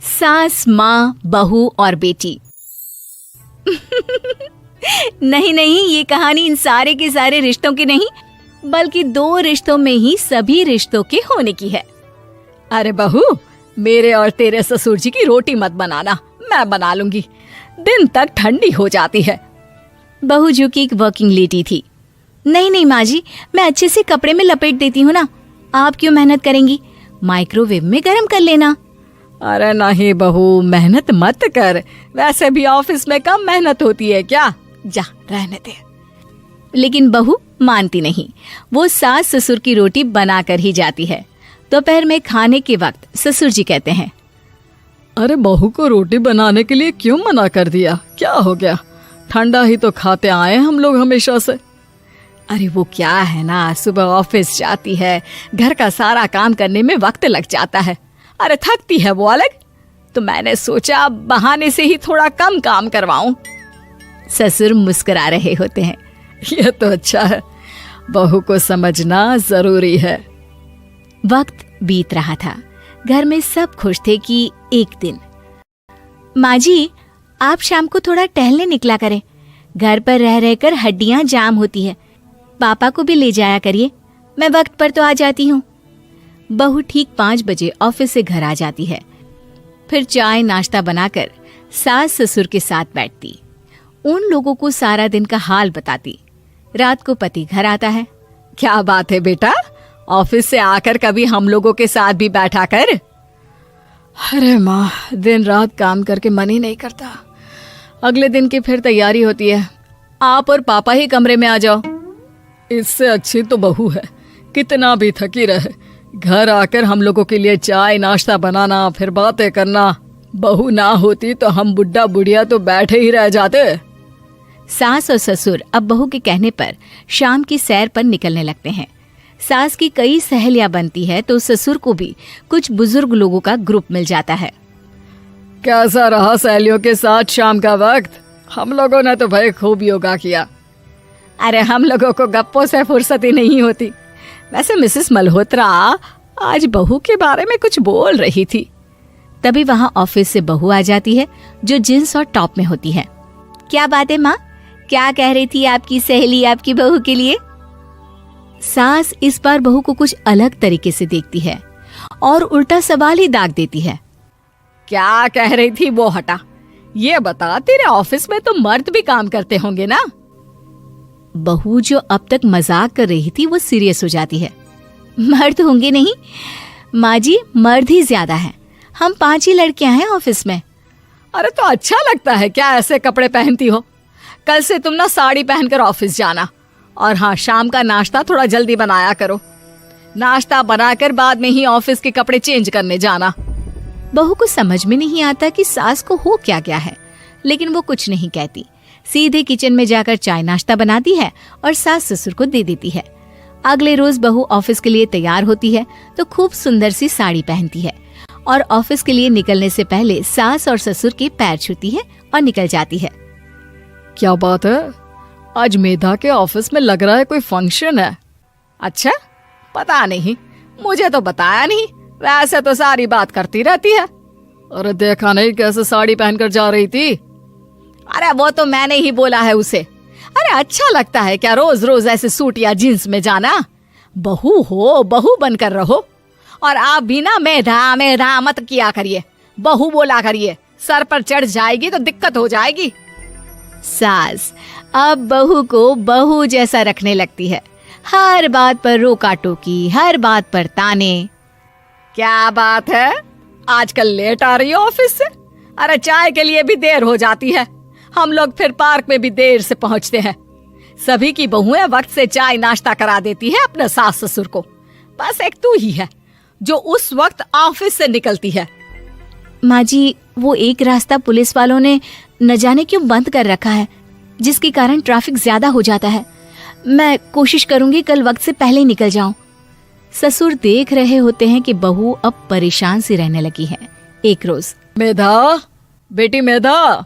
सास, माँ, बहू और बेटी। नहीं नहीं, ये कहानी इन सारे के सारे रिश्तों की नहीं, बल्कि दो रिश्तों में ही सभी रिश्तों के होने की है। अरे बहू, मेरे और तेरे ससुर जी की रोटी मत बनाना, मैं बना लूंगी, दिन तक ठंडी हो जाती है। बहू जो कि एक वर्किंग लेडी थी। नहीं नहीं माँ जी, मैं अच्छे से कपड़े में लपेट देती हूँ ना, आप क्यों मेहनत करेंगी, माइक्रोवेव में गर्म कर लेना। अरे नहीं बहू, मेहनत मत कर, वैसे भी ऑफिस में कम मेहनत होती है क्या, जा रहने दे। लेकिन बहू मानती नहीं, वो सास ससुर की रोटी बनाकर ही जाती है। दोपहर में खाने के वक्त ससुर जी कहते हैं, अरे बहू को रोटी बनाने के लिए क्यों मना कर दिया, क्या हो गया, ठंडा ही तो खाते आए हम लोग हमेशा से। अरे वो क्या है ना, सुबह ऑफिस जाती है, घर का सारा काम करने में वक्त लग जाता है, अरे थकती है वो अलग, तो मैंने सोचा बहाने से ही थोड़ा कम काम करवाऊं। ससुर मुस्कुरा रहे होते हैं। ये तो अच्छा है, बहू को समझना जरूरी है। वक्त बीत रहा था, घर में सब खुश थे कि एक दिन, माँ जी आप शाम को थोड़ा टहलने निकला करें, घर पर रह रहकर हड्डियां जाम होती है, पापा को भी ले जाया करिए, मैं वक्त पर तो आ जाती हूँ। बहू ठीक 5 बजे ऑफिस से घर आ जाती है, फिर चाय नाश्ता बनाकर सास ससुर के साथ बैठती, उन लोगों को सारा दिन का हाल बताती। रात को पति घर आता है। क्या बात है बेटा, ऑफिस से आकर कभी हम लोगों के साथ भी बैठा कर। अरे माँ, दिन रात काम करके मन ही नहीं करता, अगले दिन की फिर तैयारी होती है, आप और पापा ही कमरे में आ जाओ। इससे अच्छी तो बहू है, कितना भी थकी रहे, घर आकर हम लोगों के लिए चाय नाश्ता बनाना, फिर बातें करना। बहू ना होती तो हम बुढ़ा बुढ़िया तो बैठे ही रह जाते। सास और ससुर अब बहू के कहने पर शाम की सैर पर निकलने लगते हैं। सास की कई सहेलियां बनती है तो ससुर को भी कुछ बुजुर्ग लोगों का ग्रुप मिल जाता है। कैसा रहा सहेलियों के साथ शाम का वक्त? हम लोगों ने तो भाई खूब योगा किया। अरे हम लोगों को गप्पों से फुर्सत ही नहीं होती। वैसे मिसेस मल्होत्रा आज बहू के बारे में कुछ बोल रही थी। तभी वहां ऑफिस से बहू आ जाती है जो जींस और टॉप में होती है। क्या बात है माँ, क्या कह रही थी आपकी सहेली आपकी बहू के लिए? सास इस बार बहू को कुछ अलग तरीके से देखती है और उल्टा सवाल ही दाग देती है। क्या कह रही थी वो हटा, ये बता, तेरे ऑफिस में तो मर्द भी काम करते होंगे ना? बहू जो अब तक मजाक कर रही थी वो सीरियस हो जाती है। मर्द होंगे नहीं माँ जी, मर्द ही ज्यादा हैं, हम 5 ही लड़कियां हैं ऑफिस में। अरे तो अच्छा लगता है क्या ऐसे कपड़े पहनती हो? कल से तुम ना साड़ी पहनकर ऑफिस जाना, और हाँ, शाम का नाश्ता थोड़ा जल्दी बनाया करो, नाश्ता बनाकर बाद में ही ऑफिस के कपड़े चेंज करने जाना। बहू को समझ में नहीं आता कि सास को हो क्या गया है, लेकिन वो कुछ नहीं कहती, सीधे किचन में जाकर चाय नाश्ता बनाती है और सास ससुर को दे देती है। अगले रोज बहू ऑफिस के लिए तैयार होती है तो खूब सुंदर सी साड़ी पहनती है और ऑफिस के लिए निकलने से पहले सास और ससुर के पैर छूती है और निकल जाती है। क्या बात है, आज मेधा के ऑफिस में लग रहा है कोई फंक्शन है। अच्छा, पता नहीं, मुझे तो बताया नहीं, वैसे तो सारी बात करती रहती है। अरे देखा नहीं कैसे साड़ी पहनकर जा रही थी? अरे वो तो मैंने ही बोला है उसे। अरे अच्छा लगता है क्या रोज रोज ऐसे सूट या जींस में जाना? बहू हो, बहू बनकर रहो। और आप भी ना मेधा मेधा मत किया करिए, बहू बोला करिए, सर पर चढ़ जाएगी तो दिक्कत हो जाएगी। सास अब बहू को बहू जैसा रखने लगती है, हर बात पर रोका टोकी, हर बात पर ताने। क्या बात है, आजकल लेट आ रही हो ऑफिस से? अरे चाय के लिए भी देर हो जाती है, हम लोग फिर पार्क में भी देर से पहुंचते हैं। सभी की बहुएं वक्त से चाय नाश्ता करा देती है अपने सास ससुर को, बस एक तू ही है जो उस वक्त ऑफिस से निकलती है। माँ जी, वो एक रास्ता पुलिस वालों ने न जाने क्यों बंद कर रखा है, जिसके कारण ट्रैफिक ज्यादा हो जाता है। मैं कोशिश करूंगी कल वक्त से पहले निकल जाऊं। ससुर देख रहे होते हैं कि बहू अब परेशान सी रहने लगी है। एक रोज, मेधा, बेटी मेधा।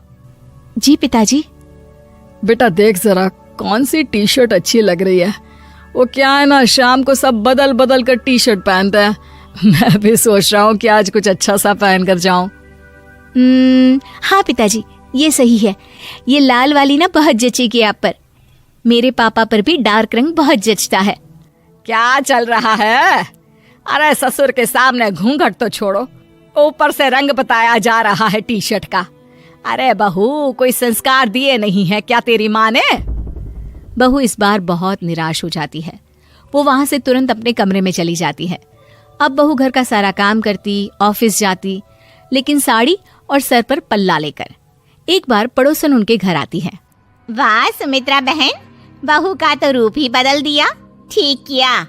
जी पिताजी। बेटा देख जरा कौन सी टी शर्ट अच्छी लग रही है। वो क्या है ना, शाम को सब बदल बदल कर टी शर्ट पहनते हैं, मैं भी सोच रहा हूँ कि आज कुछ अच्छा सा पहन कर जाऊं। हाँ पिताजी, ये सही है। ये लाल वाली ना बहुत जचेगी आप पर। मेरे पापा पर भी डार्क रंग बहुत जचता है। क्या चल रहा है? अरे ससुर के सामने घूंघट तो छोड़ो, ऊपर से रंग बताया जा रहा है टी शर्ट का। अरे बहू, कोई संस्कार दिए नहीं है क्या तेरी माँ ने? बहू इस बार बहुत निराश हो जाती है। वो वहां से तुरंत अपने कमरे में चली जाती है। अब बहू घर का सारा काम करती, ऑफिस जाती, लेकिन साड़ी और सर पर पल्ला लेकर। एक बार पड़ोसन उनके घर आती है। वाह सुमित्रा बहन, बहू का तो रूप ही बदल दिया। ठीक किया,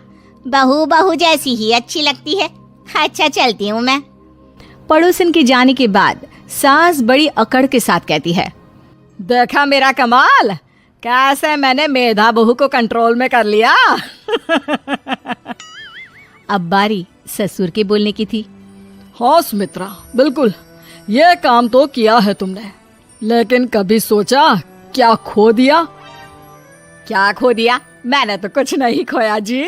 बहू बहू जैसी ही अच्छी लगती है। अच्छा चलती हूँ मैं। पड़ोसन के जाने के बाद सास बड़ी अकड़ के साथ कहती है, देखा मेरा कमाल, कैसे मैंने मेधा बहू को कंट्रोल में कर लिया। अब बारी ससुर के बोलने की थी। हाँ सुमित्रा, बिल्कुल ये काम तो किया है तुमने, लेकिन कभी सोचा क्या खो दिया? क्या खो दिया? मैंने तो कुछ नहीं खोया जी।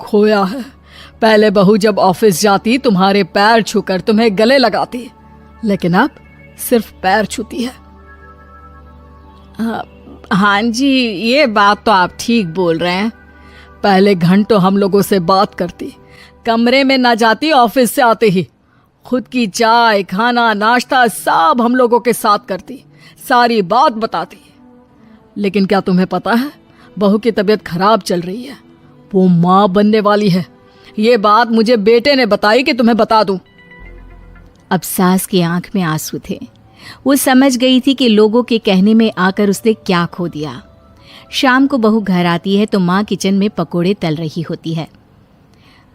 खोया है, पहले बहू जब ऑफिस जाती तुम्हारे पैर छूकर तुम्हें गले लगाती, लेकिन अब सिर्फ पैर छूती है। हाँ जी, ये बात तो आप ठीक बोल रहे हैं। पहले घंटों हम लोगों से बात करती, कमरे में ना जाती, ऑफिस से आते ही खुद की चाय, खाना, नाश्ता सब हम लोगों के साथ करती, सारी बात बताती। लेकिन क्या तुम्हें पता है, बहू की तबीयत खराब चल रही है, वो माँ बनने वाली है। ये बात मुझे बेटे ने बताई कि तुम्हें बता दूं। अब सास की आंख में आंसू थे। वो समझ गई थी कि लोगों के कहने में आकर उसने क्या खो दिया। शाम को बहू घर आती है तो माँ किचन में पकोड़े तल रही होती है।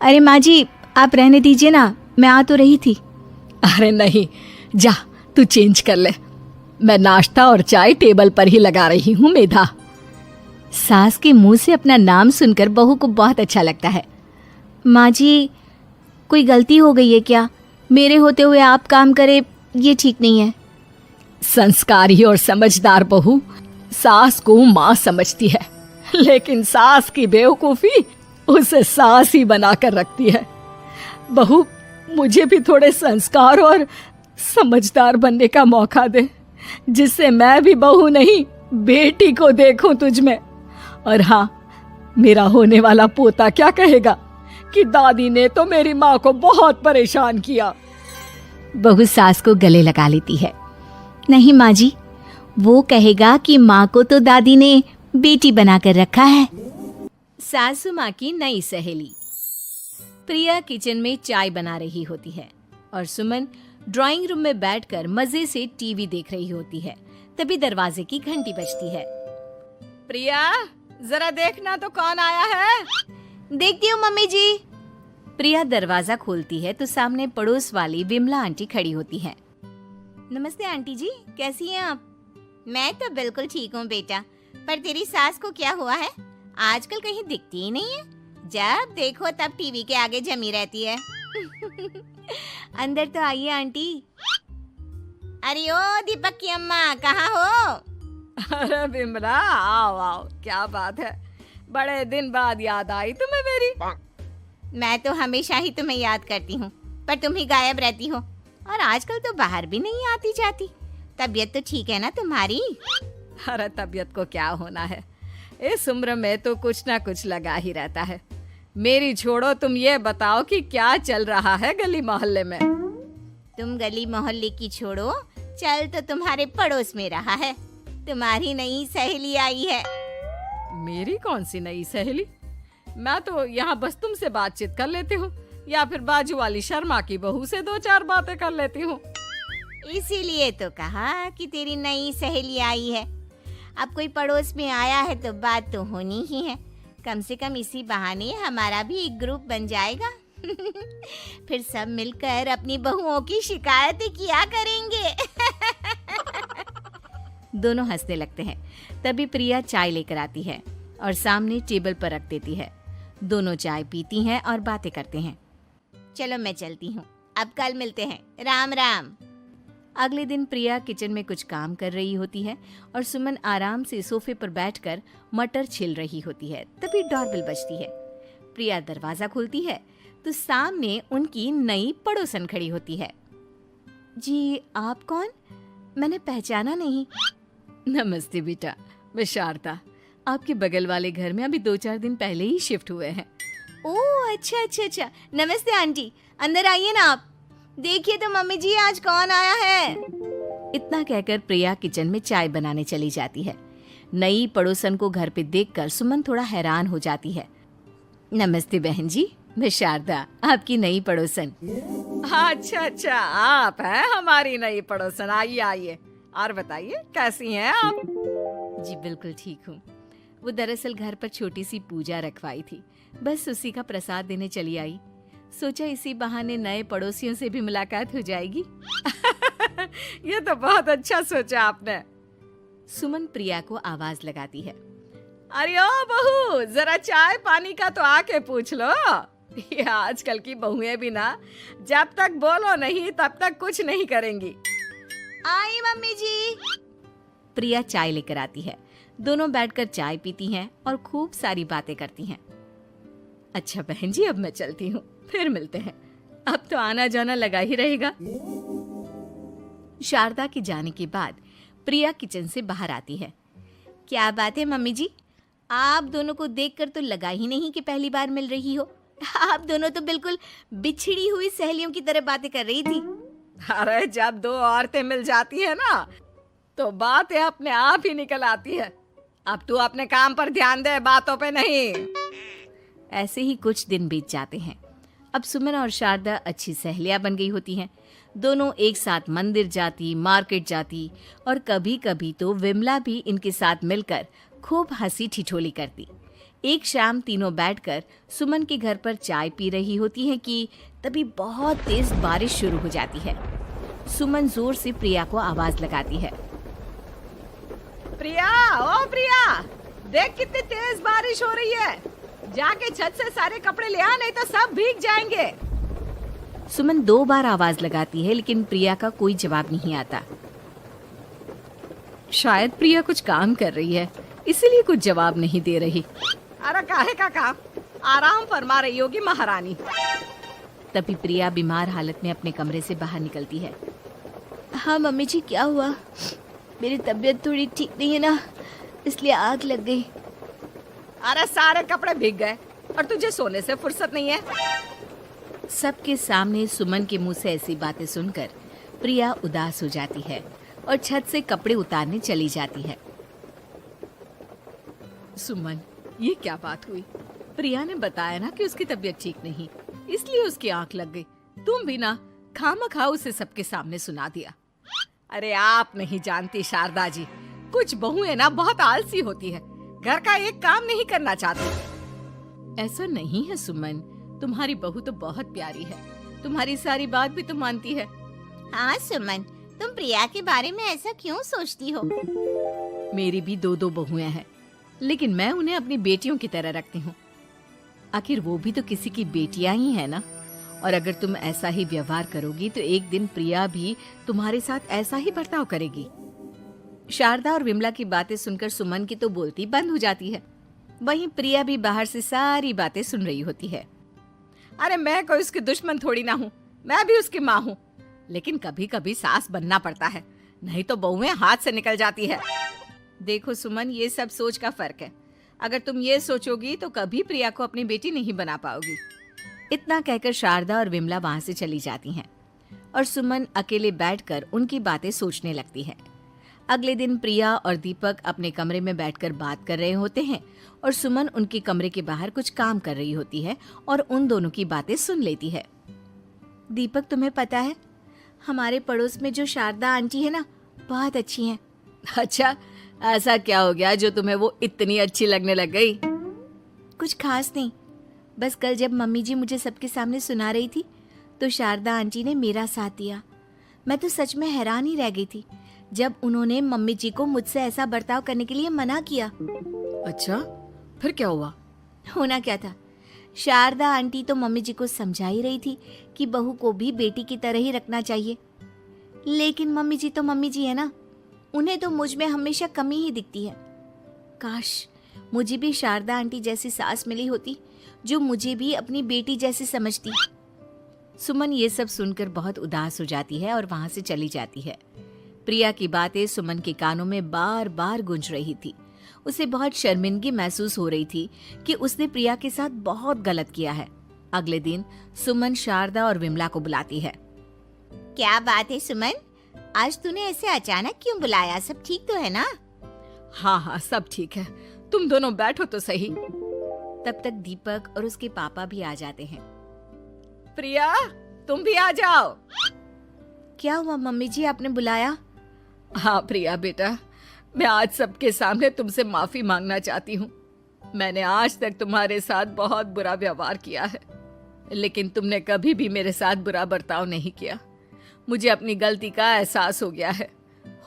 अरे माँ जी, आप रहने दीजिए ना, मैं आ तो रही थी। अरे नहीं, जा तू चेंज कर ले, मैं नाश्ता और चाय टेबल पर ही लगा रही हूँ मेधा। सास के मुंह से अपना नाम सुनकर बहू को बहुत अच्छा लगता है। माँ जी, कोई गलती हो गई है क्या? मेरे होते हुए आप काम करे, ये ठीक नहीं है। संस्कारी और समझदार बहू सास को माँ समझती है, लेकिन सास की बेवकूफी उसे सास ही बनाकर रखती है। बहू, मुझे भी थोड़े संस्कार और समझदार बनने का मौका दे, जिससे मैं भी बहू नहीं बेटी को देखूं तुझ में। और हाँ, मेरा होने वाला पोता क्या कहेगा कि दादी ने तो मेरी माँ को बहुत परेशान किया। बहू सास को गले लगा लेती है। नहीं माँ जी, वो कहेगा कि माँ को तो दादी ने बेटी बनाकर रखा है। सासू माँ की नई सहेली। प्रिया किचन में चाय बना रही होती है और सुमन ड्राइंग रूम में बैठकर मजे से टीवी देख रही होती है। तभी दरवाजे की घंटी बजती है। प्रिया, जरा देखना तो कौन आया है। देखती हूँ मम्मी जी। प्रिया दरवाजा खोलती है तो सामने पड़ोस वाली विमला आंटी खड़ी होती है। नमस्ते आंटी जी, कैसी हैं आप? मैं तो बिल्कुल ठीक हूँ बेटा, पर तेरी सास को क्या हुआ है? आजकल कहीं दिखती ही नहीं है। जब देखो तब टीवी के आगे जमी रहती है। अंदर तो आइए आंटी। अरे ओ दीपक की अम्मा, कहाँ हो? अरे विमला, आओ आओ, क्या बात है, बड़े दिन बाद याद आई तुम्हें मेरी। मैं तो हमेशा ही तुम्हें याद करती हूँ, पर तुम ही गायब रहती हो और आजकल तो बाहर भी नहीं आती जाती। तबीयत तो ठीक है ना तुम्हारी? अरे तबीयत को क्या होना है, इस उम्र में तो कुछ ना कुछ लगा ही रहता है। मेरी छोड़ो, तुम ये बताओ कि क्या चल रहा है गली मोहल्ले में। तुम गली मोहल्ले की छोड़ो, चल तो तुम्हारे पड़ोस में रहा है। तुम्हारी नई सहेली आई है। मेरी कौन सी नई सहेली? मैं तो यहाँ बस तुमसे बातचीत कर लेती हूँ, या फिर बाजू वाली शर्मा की बहू से दो चार बातें कर लेती हूँ। इसीलिए तो कहा कि तेरी नई सहेली आई है। अब कोई पड़ोस में आया है तो बात तो होनी ही है। कम से कम इसी बहाने हमारा भी एक ग्रुप बन जाएगा। फिर सब मिलकर अपनी बहुओं की शिकायतें किया करेंगे। दोनों हंसने लगते हैं। तभी प्रिया चाय लेकर आती है और सामने टेबल पर रख देती है। दोनों चाय पीती हैं और बातें करते हैं। चलो मैं चलती हूँ, अब कल मिलते हैं। राम राम। अगले दिन प्रिया किचन में कुछ काम कर रही होती है और सुमन आराम से सोफे पर बैठकर मटर छिल रही होती है। तभी डोरबेल बजती है। प्रिया दरवाजा खोलती है तो सामने उनकी नई पड़ोसन खड़ी होती है। जी आप कौन? मैंने पहचाना नहीं। नमस्ते बेटा, मैं शारदा आपके बगल वाले घर में अभी 2-4 दिन पहले ही शिफ्ट हुए हैं। ओह अच्छा अच्छा अच्छा, नमस्ते आंटी, अंदर आइए ना आप। देखिए तो मम्मी जी आज कौन आया है। इतना कहकर प्रिया किचन में चाय बनाने चली जाती है। नई पड़ोसन को घर पे देखकर सुमन थोड़ा हैरान हो जाती है। नमस्ते बहन जी, मैं शारदा, आपकी नई पड़ोसन। अच्छा अच्छा, आप हैं हमारी नई पड़ोसन। आइए आइए, और बताइए कैसी हैं आप? जी बिल्कुल ठीक हूँ। वो दरअसल घर पर छोटी सी पूजा रखवाई थी, बस उसी का प्रसाद देने चली आई। सोचा इसी बहाने नए पड़ोसियों से भी मुलाकात हो जाएगी। ये तो बहुत अच्छा सोचा आपने। सुमन प्रिया को आवाज लगाती है। अरे ओ बहू, जरा चाय पानी का तो आके पूछ लो। ये आजकल की बहुएं भी ना, जब तक बोलो नहीं तब तक कुछ नहीं करेंगी। आई मम्मी जी। प्रिया चाय लेकर आती है। दोनों बैठकर चाय पीती हैं और खूब सारी बातें करती हैं। अच्छा बहन जी, अब मैं चलती हूँ, फिर मिलते हैं। अब तो आना जाना लगा ही रहेगा। शारदा के जाने के बाद प्रिया किचन से बाहर आती है। क्या बात है मम्मी जी, आप दोनों को देखकर तो लगा ही नहीं कि पहली बार मिल रही हो। आप दोनों तो बिल्कुल बिछड़ी हुई सहेलियों की तरह बातें कर रही थी। अरे जब दो औरतें मिल जाती है ना, तो बातें अपने आप ही निकल आती है। अब तू अपने काम पर ध्यान दे, बातों पे नहीं। ऐसे ही कुछ दिन बीत जाते हैं। अब सुमन और शारदा अच्छी सहेलियां बन गई होती हैं। दोनों एक साथ मंदिर जाती, मार्केट जाती और कभी कभी तो विमला भी इनके साथ मिलकर खूब हंसी ठिठोली करती। एक शाम तीनों बैठकर सुमन के घर पर चाय पी रही होती हैं कि तभी बहुत तेज बारिश शुरू हो जाती है। सुमन जोर से प्रिया को आवाज लगाती है। प्रिया, ओ प्रिया, देख कितनी तेज बारिश हो रही है। जाके छत से सारे कपड़े ले आ, नहीं तो सब भीग जाएंगे। सुमन 2 बार आवाज लगाती है, लेकिन प्रिया का कोई जवाब नहीं आता। शायद प्रिया कुछ काम कर रही है, इसीलिए कुछ जवाब नहीं दे रही। अरे काहे का काम, आराम फरमा रही होगी महारानी। तभी प्रिया बीमार हालत में अपने कमरे से बाहर निकलती है। हाँ मम्मी जी, क्या हुआ? मेरी तबीयत थोड़ी ठीक नहीं है ना, इसलिए आग लग गई। अरे सारे कपड़े भीग गए और तुझे सोने से फुर्सत नहीं है। सबके सामने सुमन के मुंह से ऐसी बातें सुनकर प्रिया उदास हो जाती है और छत से कपड़े उतारने चली जाती है। सुमन, ये क्या बात हुई? प्रिया ने बताया ना कि उसकी तबीयत ठीक नहीं, इसलिए उसकी आंख लग गई। तुम भी ना खामखा उसे सबके सामने सुना दिया। अरे आप नहीं जानती शारदा जी, कुछ बहुएं ना बहुत आलसी होती है, घर का एक काम नहीं करना चाहती। ऐसा नहीं है सुमन, तुम्हारी बहू तो बहुत प्यारी है, तुम्हारी सारी बात भी तो मानती है। हाँ सुमन, तुम प्रिया के बारे में ऐसा क्यों सोचती हो? मेरी भी 2 बहुएं हैं, लेकिन मैं उन्हें अपनी बेटियों की तरह रखती हूँ। आखिर वो भी तो किसी की बेटियां ही है ना। और अगर तुम ऐसा ही व्यवहार करोगी तो एक दिन प्रिया भी तुम्हारे साथ ऐसा ही बर्ताव करेगी। शारदा और विमला की बातें सुनकर सुमन की तो बोलती बंद हो जाती है। वहीं प्रिया भी बाहर से सारी बातें सुन रही होती है। अरे मैं कोई उसकी दुश्मन थोड़ी ना हूँ, मैं भी उसकी माँ हूँ, लेकिन कभी कभी सास बनना पड़ता है, नहीं तो बहुएं हाथ से निकल जाती है। देखो सुमन, ये सब सोच का फर्क है। अगर तुम ये सोचोगी तो कभी प्रिया को अपनी बेटी नहीं बना पाओगी। इतना कहकर शारदा और विमला वहां से चली जाती हैं और सुमन अकेले बैठकर उनकी बातें सोचने लगती है। अगले दिन प्रिया और दीपक अपने कमरे में बैठकर बात कर रहे होते हैं और सुमन उनके कमरे के बाहर कुछ काम कर रही होती है और उन दोनों की बातें सुन लेती है। दीपक, तुम्हें पता है हमारे पड़ोस में जो शारदा आंटी है ना, बहुत अच्छी हैं। अच्छा, ऐसा क्या हो गया जो तुम्हें वो इतनी अच्छी लगने लग गई? कुछ खास नहीं, बस कल जब मम्मी जी मुझे सबके सामने सुना रही थी तो शारदा आंटी ने मेरा साथ दिया। मैं तो सच में हैरान ही रह गई थी जब उन्होंने मम्मी जी को मुझसे ऐसा बर्ताव करने के लिए मना किया। अच्छा, फिर क्या हुआ? होना क्या था, शारदा आंटी तो मम्मी जी को समझा ही रही थी कि बहू को भी बेटी की तरह ही रखना चाहिए, लेकिन मम्मी जी तो मम्मी जी है ना, उन्हें तो मुझ में हमेशा कमी ही दिखती है। काश मुझे भी शारदा आंटी जैसी सास मिली होती जो मुझे भी अपनी बेटी जैसी समझती। सुमन ये सब सुनकर बहुत उदास हो जाती है और वहां से चली जाती है। प्रिया की बातें सुमन के कानों में बार बार गूंज रही थी। उसे बहुत शर्मिंदगी महसूस हो रही थी कि उसने प्रिया के साथ बहुत गलत किया है। अगले दिन सुमन शारदा और विमला को बुलाती है। क्या बात है सुमन, आज तूने ऐसे अचानक क्यों बुलाया? सब ठीक तो है ना? हाँ हाँ, सब ठीक है, तुम दोनों बैठो तो सही। तब तक दीपक और उसके पापा भी आ जाते हैं। प्रिया, तुम भी आ जाओ। क्या हुआ मम्मी जी, आपने बुलाया? हाँ प्रिया बेटा, मैं आज सबके सामने तुमसे माफी मांगना चाहती हूँ। मैंने आज तक तुम्हारे साथ बहुत बुरा व्यवहार किया है, लेकिन तुमने कभी भी मेरे साथ बुरा बर्ताव नहीं किया। मुझे अपनी गलती का एहसास हो गया है,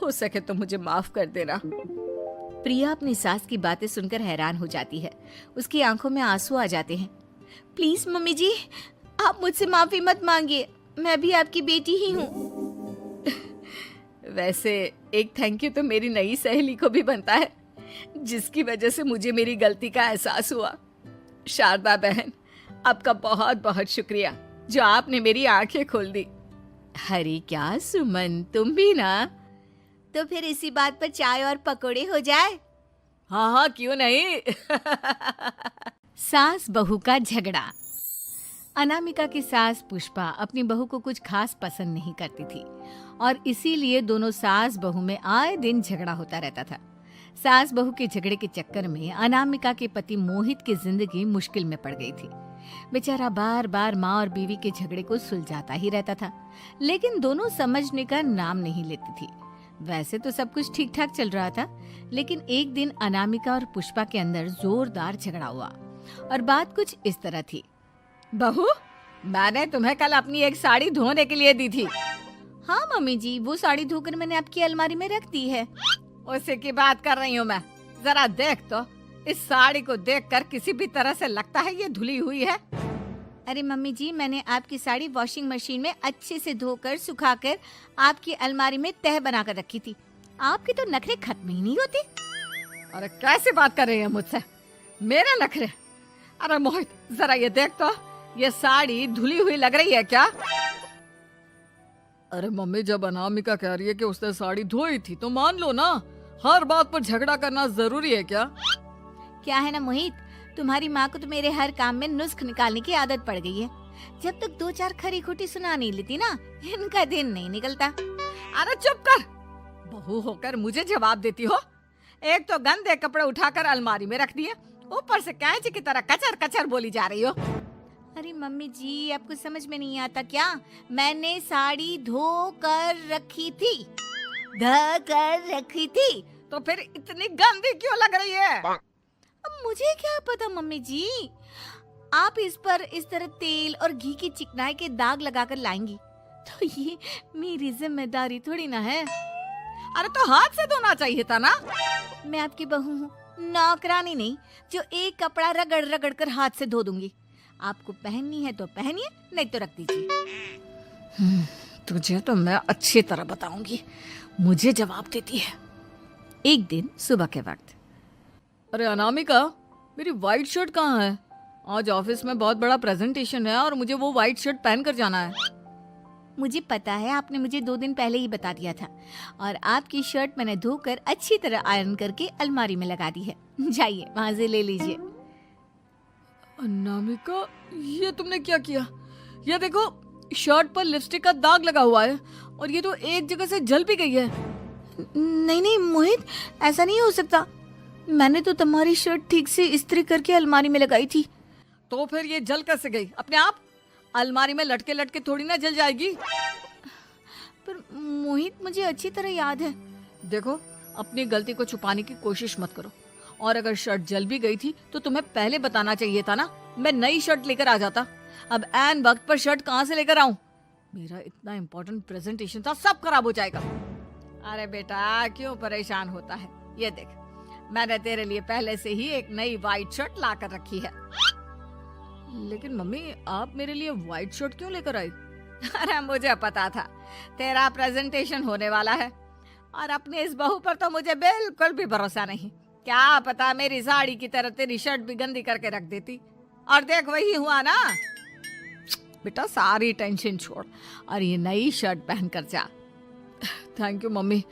हो सके तो मुझे माफ कर देना। प्रिया अपनी सास की बातें सुनकर हैरान हो जाती है। उसकी आंखों में आंसू आ जाते हैं। प्लीज मम्मी जी, आप मुझसे माफी मत मांगिए, मैं भी आपकी बेटी ही हूँ। वैसे एक थैंक यू तो मेरी नई सहेली को भी बनता है, जिसकी वजह से मुझे मेरी गलती का एहसास हुआ। शारदा बहन, आपका बहुत बहुत शुक्रिया जो आपने मेरी आंखें खोल दी। अरे क्या सुमन, तुम भी ना। तो फिर इसी बात पर चाय और पकोड़े हो जाए। हाँ हाँ, क्यों नहीं। सास बहू का झगड़ा। अनामिका की सास पुष्पा अपनी बहू को कुछ खास पसंद नहीं करती थी और इसीलिए दोनों सास बहू में आए दिन झगड़ा होता रहता था। सास बहू के झगड़े के चक्कर में अनामिका के पति मोहित की जिंदगी मुश्किल में पड़ गई थी। बेचारा बार बार माँ और बीवी के झगड़े को सुलझाता ही रहता था, लेकिन दोनों समझने का नाम नहीं लेती थी। वैसे तो सब कुछ ठीक ठाक चल रहा था, लेकिन एक दिन अनामिका और पुष्पा के अंदर जोरदार झगड़ा हुआ और बात कुछ इस तरह थी। बहू, मैंने तुम्हें कल अपनी एक साड़ी धोने के लिए दी थी। हाँ मम्मी जी, वो साड़ी धोकर मैंने आपकी अलमारी में रख दी है। उसी की बात कर रही हूँ मैं। जरा देख तो, इस साड़ी को देखकर किसी भी तरह से लगता है ये धुली हुई है। अरे मम्मी जी, मैंने आपकी साड़ी वॉशिंग मशीन में अच्छे से धोकर सुखाकर आपकी अलमारी में तह बनाकर रखी थी। आपके तो नखरे खत्म ही नहीं होते। अरे कैसे बात कर रही है मुझसे, मेरे नखरे? अरे मोहित, जरा ये देख तो, ये साड़ी धुली हुई लग रही है क्या? अरे मम्मी, जब अनामिका कह रही है कि उसने साड़ी धोई थी तो मान लो ना, हर बात पर झगड़ा करना जरूरी है क्या? क्या है ना मोहित, तुम्हारी माँ को तो मेरे हर काम में नुस्ख निकालने की आदत पड़ गई है। जब तक दो चार खरी खोटी सुना नहीं लेती ना, इनका दिन नहीं निकलता। अरे चुप कर, बहू होकर मुझे जवाब देती हो। एक तो गंदे कपड़े उठाकर अलमारी में रख दिए, ऊपर से कैंची की तरह कचर कचर बोली जा रही हो। अरे मम्मी जी, आपको समझ में नहीं आता क्या? मैंने साड़ी धो कर रखी थी, धो कर रखी थी। तो फिर इतनी गंदी क्यों लग रही है? अब मुझे क्या पता मम्मी जी, आप इस पर इस तरह तेल और घी की चिकनाई के दाग लगाकर लाएंगी तो ये मेरी जिम्मेदारी थोड़ी ना है। अरे तो हाथ से धोना चाहिए था ना। मैं आपकी बहू हूँ, नौकरानी नहीं जो एक कपड़ा रगड़ रगड़ कर हाथ से धो दूंगी। आपको पहननी है तो पहनिए, नहीं तो रख दीजिए। तुझे तो मैं अच्छी तरह बताऊंगी, मुझे जवाब देती है। एक दिन सुबह के वक्त, अरे अनामिका, मेरी व्हाइट शर्ट कहाँ है? आज ऑफिस में बहुत बड़ा प्रेजेंटेशन है और मुझे वो व्हाइट शर्ट पहन कर जाना है। मुझे पता है, आपने मुझे 2 दिन पहले ही बता दिया था और आपकी शर्ट मैंने धोकर अच्छी तरह आयरन करके अलमारी में लगा दी है। जाइए वहां से ले लीजिए। अनामिका, ये तुमने क्या किया? ये देखो, शर्ट पर लिपस्टिक का दाग लगा हुआ है और ये तो एक जगह से जल भी गई है। नहीं नहीं मोहित, ऐसा नहीं हो सकता। मैंने तो तुम्हारी शर्ट ठीक से इस्त्री करके अलमारी में लगाई थी। तो फिर ये जल कैसे गई अपने आप? अलमारी में लटके लटके थोड़ी ना जल जाएगी। पर मोहित, मुझे अच्छी तरह याद है। देखो, अपनी गलती को छुपाने की कोशिश मत करो, और अगर शर्ट जल भी गई थी तो तुम्हें पहले बताना चाहिए था ना, मैं नई शर्ट लेकर आ जाता। अब ऐन वक्त पर शर्ट कहाँ से लेकर आऊं? मेरा इतना इम्पोर्टेंट प्रेजेंटेशन था, सब खराब हो जाएगा। अरे बेटा, क्यों परेशान होता है? ये देख, मैंने तेरे लिए पहले से ही एक नई व्हाइट शर्ट ला कर रखी है। लेकिन मम्मी, आप मेरे लिए व्हाइट शर्ट क्यों लेकर आई? अरे मुझे पता था तेरा प्रेजेंटेशन होने वाला है, और अपनी इस बहू पर तो मुझे बिल्कुल भी भरोसा नहीं। क्या पता मेरी साड़ी की तरह तेरी शर्ट भी गंदी करके रख देती, और देख वही हुआ ना। बेटा सारी टेंशन छोड़ और ये नई शर्ट पहन कर जा। थैंक यू मम्मी,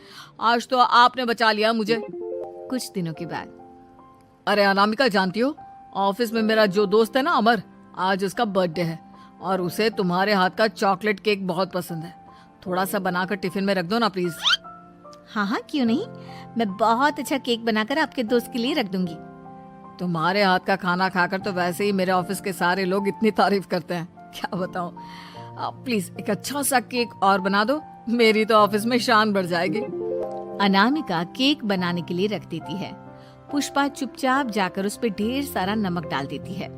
आज तो आपने बचा लिया मुझे। कुछ दिनों के बाद अरे अनामिका, जानती हो ऑफिस में मेरा जो दोस्त है ना अमर, आज उसका बर्थडे है और उसे तुम्हारे हाथ का चॉकलेट केक बहुत पसंद है। थोड़ा सा बनाकर टिफिन में रख दो ना प्लीज। हाँ हाँ क्यों नहीं, मैं बहुत अच्छा केक बनाकर आपके दोस्त के लिए रख दूंगी। तुम्हारे हाथ का खाना खाकर तो वैसे ही मेरे ऑफिस के सारे लोग इतनी तारीफ करते हैं, क्या बताऊं। आप प्लीज एक अच्छा सा केक और बना दो, मेरी तो ऑफिस में शान बढ़ जाएगी। अनामिका केक बनाने के लिए रख देती है। पुष्पा चुपचाप जाकर उस पर ढेर सारा नमक डाल देती है।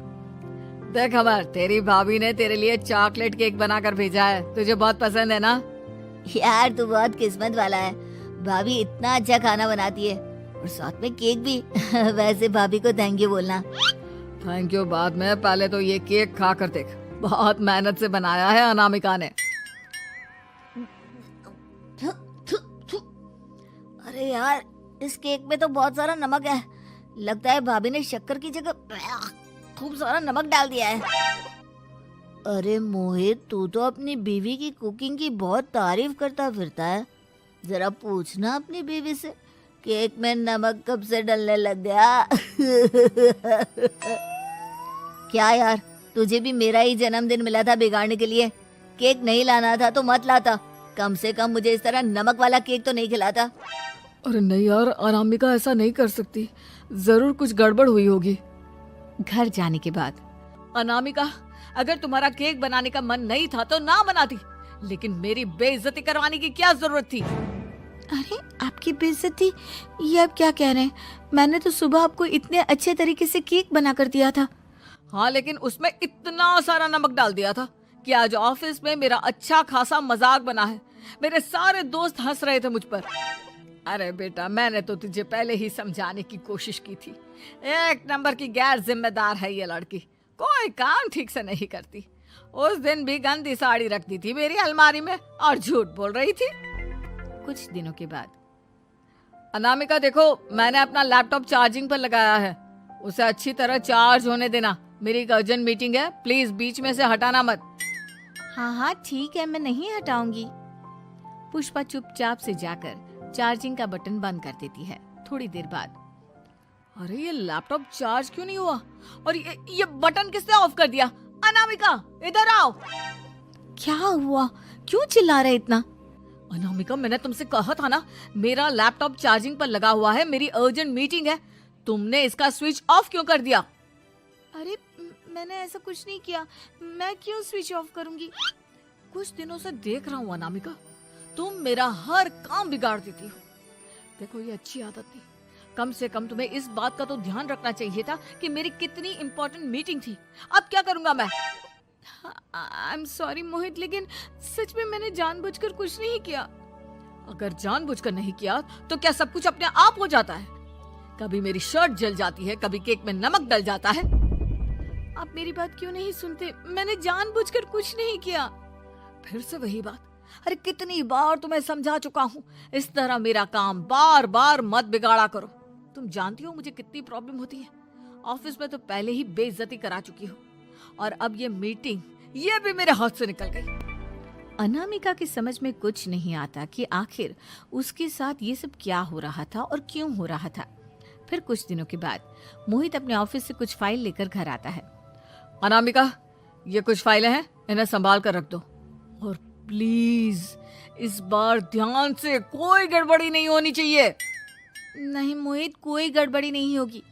देख अमर, तेरी भाभी ने तेरे लिए चॉकलेट केक बनाकर भेजा है, तुझे बहुत पसंद है ना? यार तू बहुत किस्मत वाला है, भाभी इतना अच्छा खाना बनाती है और साथ में केक भी। वैसे भाभी को थैंक यू बोलना। थैंक यू बाद में, पहले तो ये केक खा कर देख, बहुत मेहनत से बनाया है अनामिका ने। अरे यार, इस केक में तो बहुत सारा नमक है, लगता है भाभी ने शक्कर की जगह खूब सारा नमक डाल दिया है। अरे मोहित, तू तो अपनी बीवी की कुकिंग की बहुत तारीफ करता फिरता है, जरा पूछना अपनी बीवी से केक में नमक कब से डलने लग गया। क्या यार, तुझे भी मेरा ही जन्मदिन मिला था बिगाड़ने के लिए? केक नहीं लाना था तो मत लाता, कम से कम मुझे इस तरह नमक वाला केक तो नहीं खिलाता। अरे नहीं यार, अनामिका ऐसा नहीं कर सकती, जरूर कुछ गड़बड़ हुई होगी। घर जाने के बाद अनामिका, अगर तुम्हारा केक बनाने का मन नहीं था तो ना बनाती, लेकिन मेरी बेइज्जती करवाने की क्या जरूरत थी? अरे आपकी बेइज्जती, ये अब क्या कह रहे हैं? मैंने तो सुबह आपको इतने अच्छे तरीके से केक बना कर दिया था। हाँ, लेकिन उसमें इतना सारा नमक डाल दिया था कि आज ऑफिस में मेरा अच्छा खासा मजाक बना है। मेरे सारे दोस्त हंस रहे थे मुझ पर। अरे बेटा, मैंने तो तुझे पहले ही समझाने की कोशिश की थी, एक नंबर की गैर जिम्मेदार है ये लड़की, कोई काम ठीक से नहीं करती। उस दिन भी गंदी साड़ी रख दी थी मेरी अलमारी में और झूठ बोल रही थी। कुछ दिनों के बाद अनामिका देखो, मैंने अपना लैपटॉप चार्जिंग पर लगाया है, उसे अच्छी तरह चार्ज होने देना। मेरी एक अर्जेंट मीटिंग है, प्लीज बीच में से हटाना मत। हाँ हाँ ठीक है, मैं नहीं हटाऊंगी। पुष्पा चुपचाप से जाकर चार्जिंग का बटन बंद कर देती है। थोड़ी देर बाद अरे ये लैपटॉप चार्ज क्यों नहीं हुआ और ये बटन किसने ऑफ कर दिया? अनामिका इधर आओ। क्या हुआ, क्यों चिल्ला रहे इतना? अनामिका, मैंने तुमसे कहा था ना, मेरा लैपटॉप चार्जिंग पर लगा हुआ है, मेरी अर्जेंट मीटिंग है, तुमने इसका स्विच ऑफ क्यों कर दिया? अरे मैंने ऐसा कुछ नहीं किया, मैं क्यों स्विच ऑफ करूंगी? कुछ दिनों से देख रहा हूँ अनामिका, तुम मेरा हर काम बिगाड़ देती हो। देखो ये अच्छी आदत नहीं, कम से कम तुम्हें इस बात का तो ध्यान रखना चाहिए था कि मेरी कितनी इम्पोर्टेंट मीटिंग थी। अब क्या करूंगा मैं? आई एम सॉरी मोहित, लेकिन सच में मैंने जानबूझकर कुछ नहीं किया। अगर जानबूझकर नहीं किया तो क्या सब कुछ अपने आप हो जाता है? कभी मेरी शर्ट जल जाती है, कभी केक में नमक डल जाता है। आप मेरी बात क्यों नहीं सुनते? मैंने जानबूझकर कुछ नहीं किया। फिर से वही बात। अरे कितनी बार तुम्हें समझा चुका हूँ, इस तरह मेरा काम बार बार मत बिगाड़ा करो। तुम जानती हो मुझे कितनी प्रॉब्लम होती है, ऑफिस में तो पहले ही बेइज्जती करा चुकी हो और अब ये मीटिंग, ये भी मेरे हाथ से निकल गई। अनामिका की समझ में कुछ नहीं आता कि आखिर उसके साथ ये सब क्या हो रहा था और क्यों हो रहा था। फिर कुछ दिनों के बाद मोहित अपने ऑफिस से कुछ फाइल लेकर घर आता है। अनामिका, ये कुछ फाइलें हैं, इन्हें संभाल कर रख दो और प्लीज इस बार ध्यान से, कोई गड़बड़ी नहीं होनी चाहिए। नहीं मोहित, कोई गड़बड़ी नहीं होगी।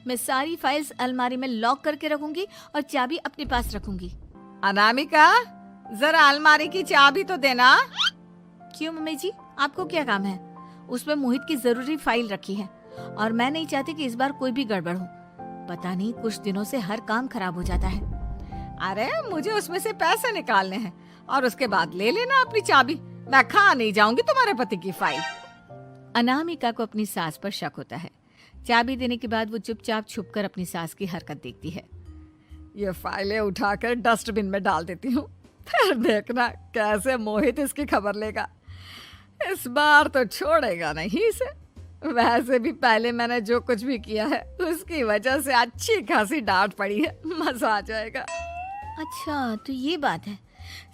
मैं सारी फाइल्स अलमारी में लॉक करके रखूंगी और चाबी अपने पास रखूंगी। अनामिका, जरा अलमारी की चाबी तो देना। क्यों मम्मी जी, आपको क्या काम है? उसमें मोहित की जरूरी फाइल रखी है और मैं नहीं चाहती कि इस बार कोई भी गड़बड़ हो। पता नहीं कुछ दिनों से हर काम खराब हो जाता है। अरे मुझे उसमें से पैसे निकालने हैं और उसके बाद ले लेना अपनी चाबी, मैं खा नहीं जाऊंगी तुम्हारे पति की फाइल। अनामिका को अपनी सास पर शक होता है। चाबी देने के बाद वो चुपचाप छुपकर अपनी सास की हरकत देखती है। ये फाइलें उठाकर डस्टबिन में डाल देती हूँ, फिर देखना कैसे मोहित इसकी खबर लेगा। इस बार तो छोड़ेगा नहीं इसे। वैसे भी पहले मैंने जो कुछ भी किया है उसकी वजह से अच्छी खासी डांट पड़ी है, मजा आ जाएगा। अच्छा, तो ये बात है।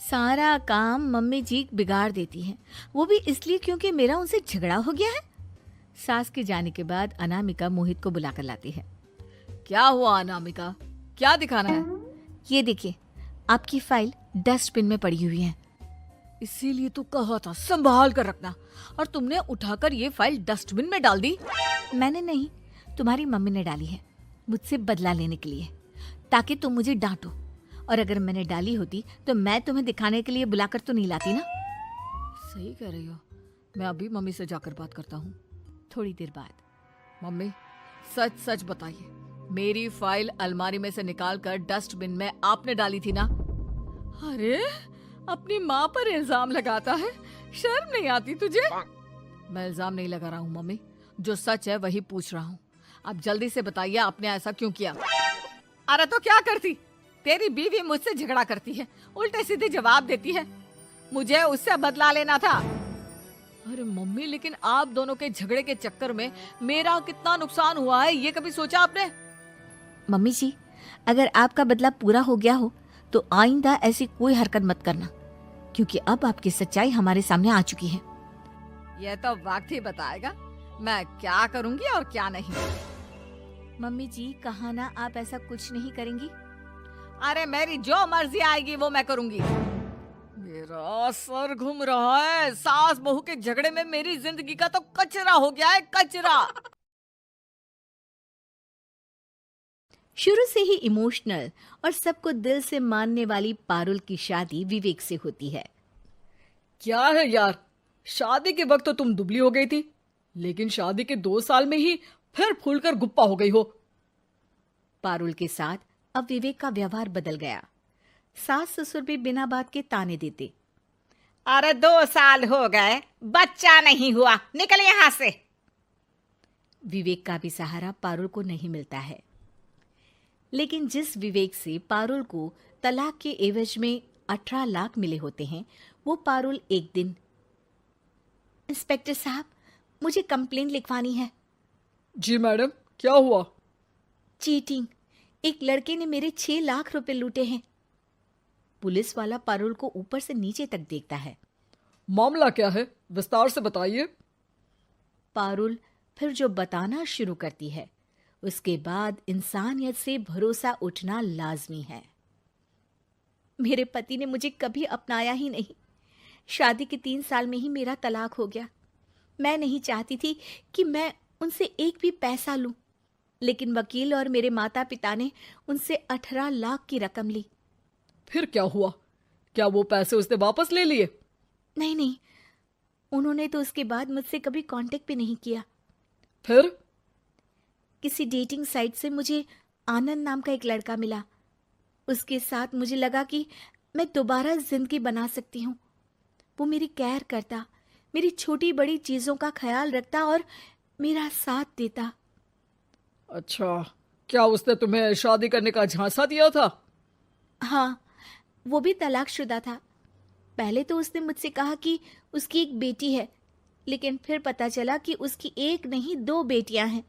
सारा काम मम्मी जी बिगाड़ देती हैं, वो भी इसलिए क्योंकि मेरा उनसे झगड़ा हो गया है। सास के जाने के बाद अनामिका मोहित को बुलाकर लाती है। क्या हुआ अनामिका, क्या दिखाना है? ये देखिए, आपकी फाइल डस्टबिन में पड़ी हुई है। इसीलिए तो कहा था संभाल कर रखना, और तुमने उठाकर ये फाइल डस्टबिन में डाल दी। मैंने नहीं, तुम्हारी मम्मी ने डाली है, मुझसे बदला लेने के लिए, ताकि तुम मुझे डांटो। और अगर मैंने डाली होती तो मैं तुम्हें दिखाने के लिए बुलाकर तो नहीं लाती ना। सही कह रही हो, मैं अभी मम्मी से जाकर बात करता हूँ। थोड़ी देर बाद, मम्मी सच सच बताइए, मेरी फाइल अलमारी में से निकाल कर डस्टबिन में आपने डाली थी ना? अरे, अपनी माँ पर इल्जाम लगाता है, शर्म नहीं आती तुझे? मैं इल्जाम नहीं लगा रहा हूँ मम्मी, जो सच है वही पूछ रहा हूँ। आप जल्दी से बताइए आपने ऐसा क्यों किया? अरे तो क्या करती, तेरी बीवी मुझसे झगड़ा करती है, उल्टे सीधे जवाब देती है, मुझे उससे बदला लेना था। अरे मम्मी, लेकिन आप दोनों के झगड़े के चक्कर में मेरा कितना नुकसान हुआ है, ये कभी सोचा आपने? मम्मी जी, अगर आपका बदला पूरा हो गया हो तो आइंदा ऐसी कोई हरकत मत करना, क्योंकि अब आपकी सच्चाई हमारे सामने आ चुकी है। यह तो वक्त ही बताएगा मैं क्या करूंगी और क्या नहीं। मम्मी जी, कहा ना आप ऐसा कुछ नहीं करेंगी। अरे मेरी जो मर्जी आएगी वो मैं करूंगी। मेरा सर घूम रहा है, सास बहू के झगड़े में मेरी जिंदगी का तो कचरा हो गया है, कचरा। शुरू से ही इमोशनल और सबको दिल से मानने वाली पारुल की शादी विवेक से होती है। क्या है यार, शादी के वक्त तो तुम दुबली हो गई थी, लेकिन शादी के 2 साल में ही फिर फूलकर गुप्पा हो गई हो। पारुल के साथ अब विवेक का व्यवहार बदल गया। सास ससुर भी बिना बात के ताने देते। अरे 2 साल हो गए, बच्चा नहीं हुआ, निकल यहाँ से। विवेक का भी सहारा पारुल को नहीं मिलता है। लेकिन जिस विवेक से पारुल को तलाक के एवज में 18 लाख मिले होते हैं, वो पारुल एक दिन, इंस्पेक्टर साहब, मुझे कंप्लेंट लिखवानी है। जी मैडम, क्या हुआ? चीटिंग, एक लड़के ने मेरे 6 लाख रुपए लूटे हैं। पुलिस वाला पारुल को ऊपर से नीचे तक देखता है। मामला क्या है, विस्तार से बताइए। पारुल फिर जो बताना शुरू करती है, उसके बाद इंसानियत से भरोसा उठना लाजमी है। मेरे पति ने मुझे कभी अपनाया ही नहीं। शादी के 3 साल में ही मेरा तलाक हो गया। मैं नहीं चाहती थी कि मैं उनसे एक भी पैसा लूं, लेकिन वकील और मेरे माता पिता ने उनसे 18 लाख की रकम ली। फिर क्या हुआ? क्या वो पैसे उसने वापस ले लिए? नहीं, उन्होंने तो उसके बाद मुझसे कभी कांटेक्ट भी नहीं किया। फिर? किसी डेटिंग साइट से मुझे आनंद नाम का एक लड़का मिला। उसके साथ मुझे लगा कि मैं दोबारा जिंदगी बना सकती हूँ। वो मेरी केयर करता, मेरी छोटी बड़ी चीजों का ख्याल रखता और मेरा साथ देता। अच्छा, क्या उसने तुम्हें शादी करने का झांसा दिया था? हाँ, वो भी तलाकशुदा था। पहले तो उसने मुझसे कहा कि उसकी एक बेटी है, लेकिन फिर पता चला कि उसकी एक नहीं 2 बेटियां हैं।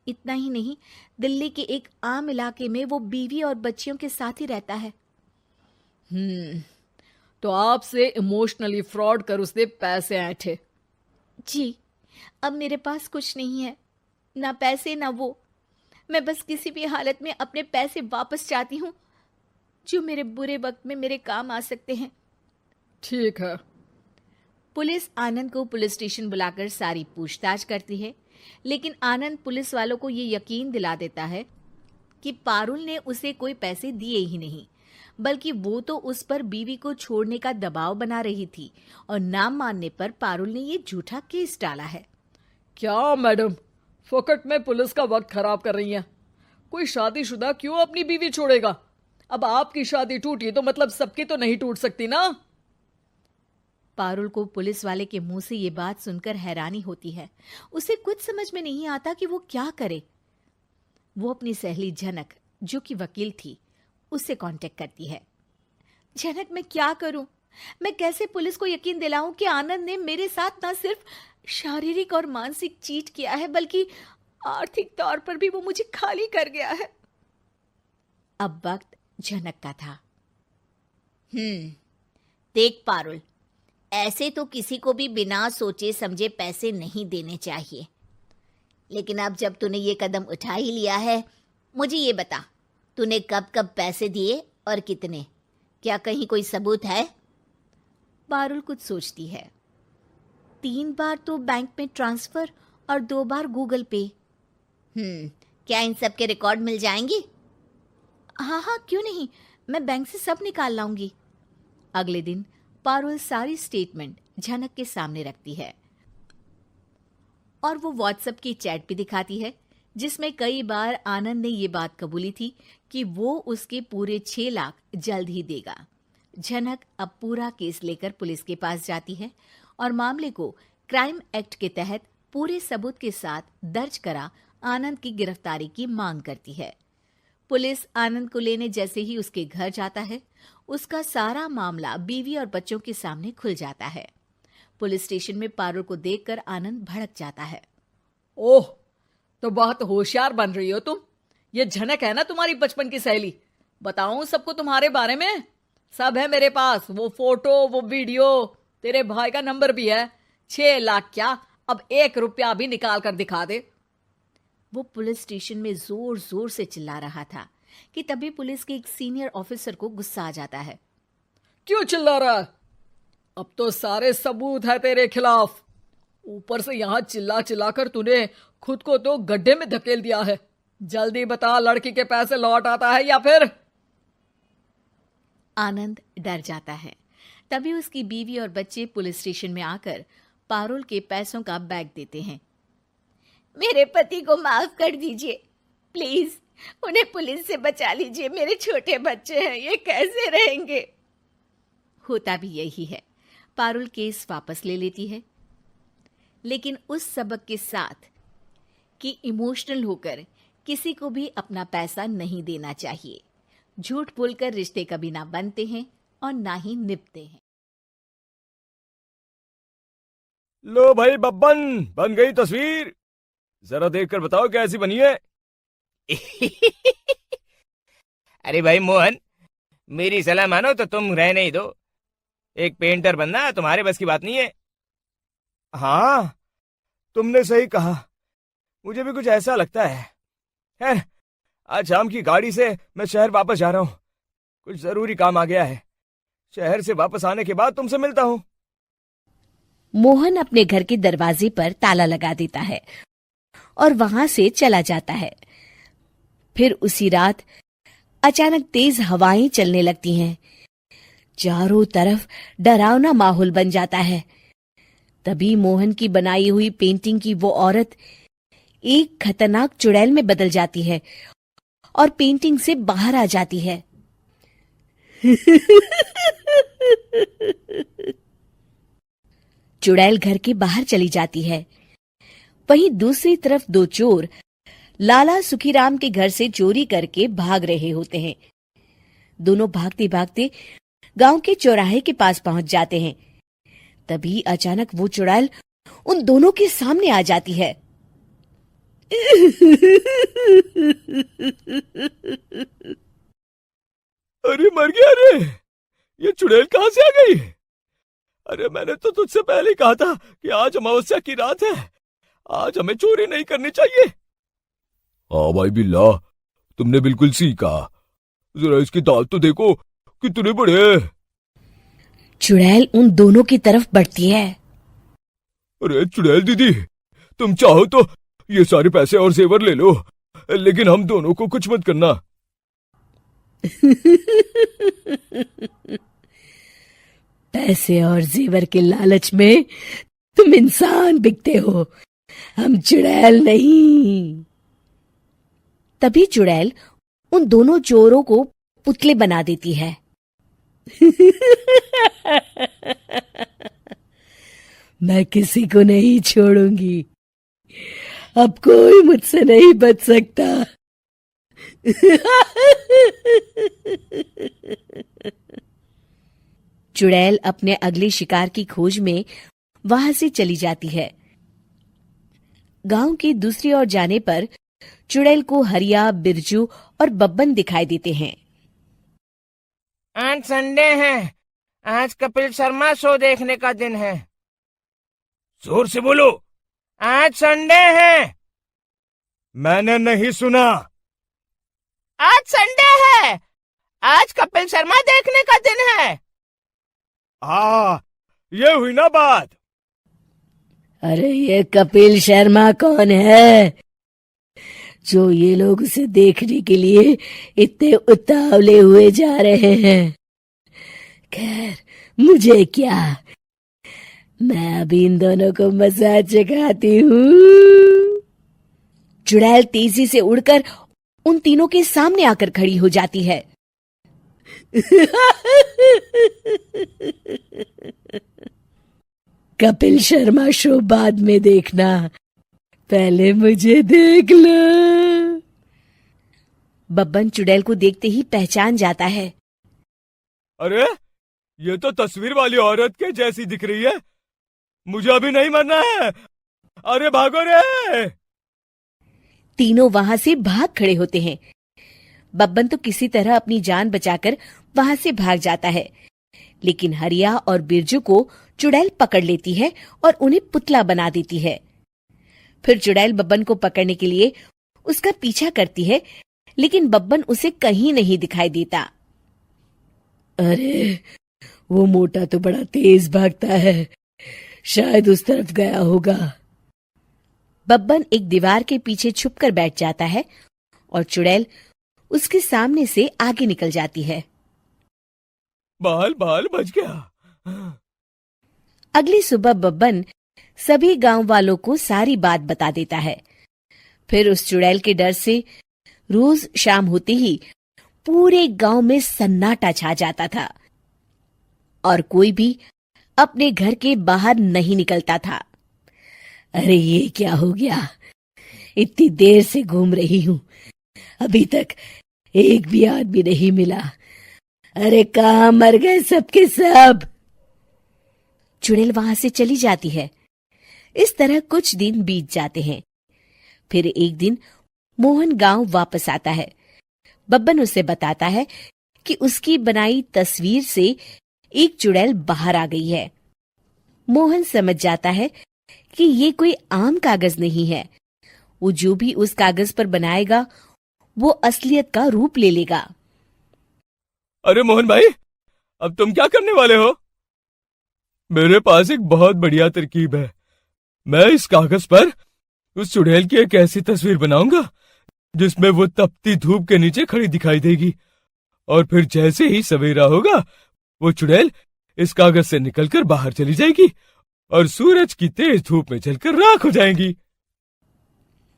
इतना ही नहीं, दिल्ली के एक आम इलाके में वो बीवी और बच्चियों के साथ ही रहता है। तो आपसे इमोशनली फ्रॉड कर उसने पैसे ऐंठे? जी, अब मेरे पास कुछ नहीं है, ना पैसे ना वो। मैं बस किसी भी हालत में अपने पैसे वापस चाहती हूँ, जो मेरे बुरे वक्त में मेरे काम आ सकते हैं। ठीक है। पुलिस आनंद को पुलिस स्टेशन बुलाकर सारी पूछताछ करती है, लेकिन आनंद पुलिस वालों को ये यकीन दिला देता है कि पारुल ने उसे कोई पैसे दिए ही नहीं, बल्कि वो तो उस पर बीवी को छोड़ने का दबाव बना रही थी और ना मानने पर पारुल ने ये झूठा केस डाला है। क्या मैडम, फोकट में पुलिस का वक्त खराब कर रही हैं? कोई शादीशुदा क्यों अपनी बीवी छोड़ेगा? अब आपकी शादी टूटी तो मतलब सबकी तो नहीं टूट सकती ना? पारुल को पुलिस वाले के मुंह से ये बात सुनकर हैरानी होती है। उसे कुछ समझ में नहीं आता कि वो क्या करे। वो अपनी सहेली झनक, जो कि वकील थी, उससे कांटेक्ट करती है। झनक, मैं क्या करूं? मैं कैसे पुलिस को यकीन दिलाऊं कि आनंद ने मेरे साथ न सिर्फ शारीरिक और मानसिक चीट किया है, बल्कि आर्थिक तौर पर भी वो मुझे खाली कर गया है। अब वक्त झनक का था। देख पारुल, ऐसे तो किसी को भी बिना सोचे समझे पैसे नहीं देने चाहिए, लेकिन अब जब तूने ये कदम उठा ही लिया है, मुझे ये बता, तूने कब कब पैसे दिए और कितने? क्या कहीं कोई सबूत है? पारुल कुछ सोचती है। 3 बार तो बैंक में ट्रांसफर और 2 बार गूगल पे। क्या इन सब के रिकॉर्ड मिल जाएंगे? हाँ हाँ, क्यों नहीं, मैं बैंक से सब निकाल लाऊंगी। अगले दिन पारुल सारी स्टेटमेंट झनक के सामने रखती है और वो व्हाट्सएप की चैट भी दिखाती है, जिसमें कई बार आनंद ने ये बात कबूली थी कि वो उसके पूरे 6 लाख जल्द ही देगा। झनक अब पूरा केस लेकर पुलिस के पास जाती है और मामले को क्राइम एक्ट के तहत पूरे सबूत के साथ दर्ज करा आनंद की गिरफ्तारी की मांग करती है। पुलिस आनंद को लेने जैसे ही उसके घर जाता है, उसका सारा मामला बीवी और बच्चों के सामने खुल जाता है। पुलिस स्टेशन में पारुल को देखकर आनंद भड़क जाता है। ओह, तो बहुत होशियार बन रही हो तुम। ये झनक है ना तुम्हारी बचपन की सहेली? बताऊं सबको तुम्हारे बारे में? सब है मेरे पास, वो फोटो, वो वीडियो, तेरे भाई का नंबर भी है। 6 लाख क्या, अब 1 रुपया भी निकाल कर दिखा दे। वो पुलिस स्टेशन में जोर जोर से चिल्ला रहा था कि तभी पुलिस के एक सीनियर ऑफिसर को गुस्सा आ जाता है। क्यों चिल्ला रहा है? अब तो सारे सबूत है तेरे खिलाफ। ऊपर से यहां चिल्ला चिल्ला कर तूने खुद को तो गड्ढे में धकेल दिया है। जल्दी बता, लड़की के पैसे लौट आता है या फिर? आनंद डर जाता है। तभी उसकी बीवी और बच्चे पुलिस स्टेशन में आकर पारुल के पैसों का बैग देते हैं। मेरे पति को माफ कर दीजिए, प्लीज उन्हें पुलिस से बचा लीजिए, मेरे छोटे बच्चे हैं, ये कैसे रहेंगे? होता भी यही है। पारुल केस वापस ले लेती है, लेकिन उस सबक के साथ कि इमोशनल होकर किसी को भी अपना पैसा नहीं देना चाहिए। झूठ बोलकर रिश्ते कभी ना बनते हैं और ना ही निभते हैं। लो भाई बब्बन, बन गई तस्वीर। जरा देखकर बताओ कैसी बनी है। अरे भाई मोहन, मेरी सलाह मानो तो तुम रहने ही दो। एक पेंटर बनना तुम्हारे बस की बात नहीं है। हाँ, तुमने सही कहा, मुझे भी कुछ ऐसा लगता है। खैर, आज शाम की गाड़ी से मैं शहर वापस जा रहा हूँ, कुछ जरूरी काम आ गया है। शहर से वापस आने के बाद तुमसे मिलता हूँ। मोहन अपने घर के दरवाजे पर ताला लगा देता है और वहां से चला जाता है। फिर उसी रात अचानक तेज हवाएं चलने लगती हैं। चारों तरफ डरावना माहौल बन जाता है। तभी मोहन की बनाई हुई पेंटिंग की वो औरत एक खतरनाक चुड़ैल में बदल जाती है और पेंटिंग से बाहर आ जाती है। चुड़ैल घर के बाहर चली जाती है। वहीं दूसरी तरफ 2 चोर लाला सुखीराम के घर से चोरी करके भाग रहे होते हैं। दोनों भागते भागते गांव के चौराहे के पास पहुंच जाते हैं। तभी अचानक वो चुड़ैल उन दोनों के सामने आ जाती है। अरे मर गया रे, ये चुड़ैल कहाँ से आ गई? अरे मैंने तो तुझसे पहले ही कहा था कि आज अमावस्या की रात है, आज हमें चोरी नहीं करनी चाहिए। हाँ भाई बिल्ला, तुमने बिल्कुल सही कहा। जरा इसके दांत तो देखो कितने बड़े हैं। चुड़ैल उन दोनों की तरफ बढ़ती है। अरे चुड़ैल दीदी, तुम चाहो तो ये सारे पैसे और जेवर ले लो, लेकिन हम दोनों को कुछ मत करना। पैसे और जेवर के लालच में तुम इंसान बिकते हो, हम चुड़ैल नहीं। तभी चुड़ैल उन दोनों चोरों को पुतले बना देती है। मैं किसी को नहीं छोड़ूंगी, अब कोई मुझसे नहीं बच सकता। चुड़ैल अपने अगले शिकार की खोज में वहां से चली जाती है। गांव की दूसरी ओर जाने पर चुड़ैल को हरिया, बिरजू और बब्बन दिखाई देते हैं। आज संडे है, आज कपिल शर्मा शो देखने का दिन है। जोर से बोलो, आज संडे है। मैंने नहीं सुना। आज संडे है, आज कपिल शर्मा देखने का दिन है। ये हुई ना बात। अरे ये कपिल शर्मा कौन है जो ये लोग उसे देखने के लिए इतने उतावले हुए जा रहे हैं? खैर, मुझे क्या, मैं अभी इन दोनों को मसाज चखाती हूँ। चुड़ैल तेजी से उड़कर उन तीनों के सामने आकर खड़ी हो जाती है। कपिल शर्मा शो बाद में देखना, पहले मुझे देख लो। बब्बन चुड़ैल को देखते ही पहचान जाता है। अरे ये तो तस्वीर वाली औरत के जैसी दिख रही है। मुझे अभी नहीं मरना है। अरे भागो रे। तीनों वहां से भाग खड़े होते हैं। बब्बन तो किसी तरह अपनी जान बचाकर वहां से भाग जाता है, लेकिन हरिया और बिरजू को चुड़ैल पकड़ लेती है और उन्हें पुतला बना देती है। फिर चुड़ैल बब्बन को पकड़ने के लिए उसका पीछा करती है, लेकिन बब्बन उसे कहीं नहीं दिखाई देता। अरे वो मोटा तो बड़ा तेज भागता है, शायद उस तरफ गया होगा। बब्बन एक दीवार के पीछे छुपकर बैठ जाता है और चुड़ैल उसके सामने से आगे निकल जाती है। बाल बच गया। अगली सुबह बब्बन सभी गांव वालों को सारी बात बता देता है। फिर उस चुड़ैल के डर से रोज शाम होते ही पूरे गांव में सन्नाटा छा जाता था और कोई भी अपने घर के बाहर नहीं निकलता था। अरे ये क्या हो गया, इतनी देर से घूम रही हूं, अभी तक एक भी आदमी नहीं मिला। अरे कहाँ मर गए सबके सब। चुड़ैल वहां से चली जाती है। इस तरह कुछ दिन बीत जाते हैं। फिर एक दिन मोहन गांव वापस आता है। बब्बन उसे बताता है कि उसकी बनाई तस्वीर से एक चुड़ैल बाहर आ गई है। मोहन समझ जाता है कि ये कोई आम कागज नहीं है। वो जो भी उस कागज पर बनाएगा वो असलियत का रूप ले लेगा। अरे मोहन भाई, अब तुम क्या करने वाले हो? मेरे पास एक बहुत बढ़िया तरकीब है। मैं इस कागज पर उस चुड़ैल की एक ऐसी तस्वीर बनाऊंगा जिसमें वो तपती धूप के नीचे खड़ी दिखाई देगी, और फिर जैसे ही सवेरा होगा वो चुड़ैल इस कागज से निकलकर बाहर चली जाएगी और सूरज की तेज धूप में जलकर राख हो जाएंगी।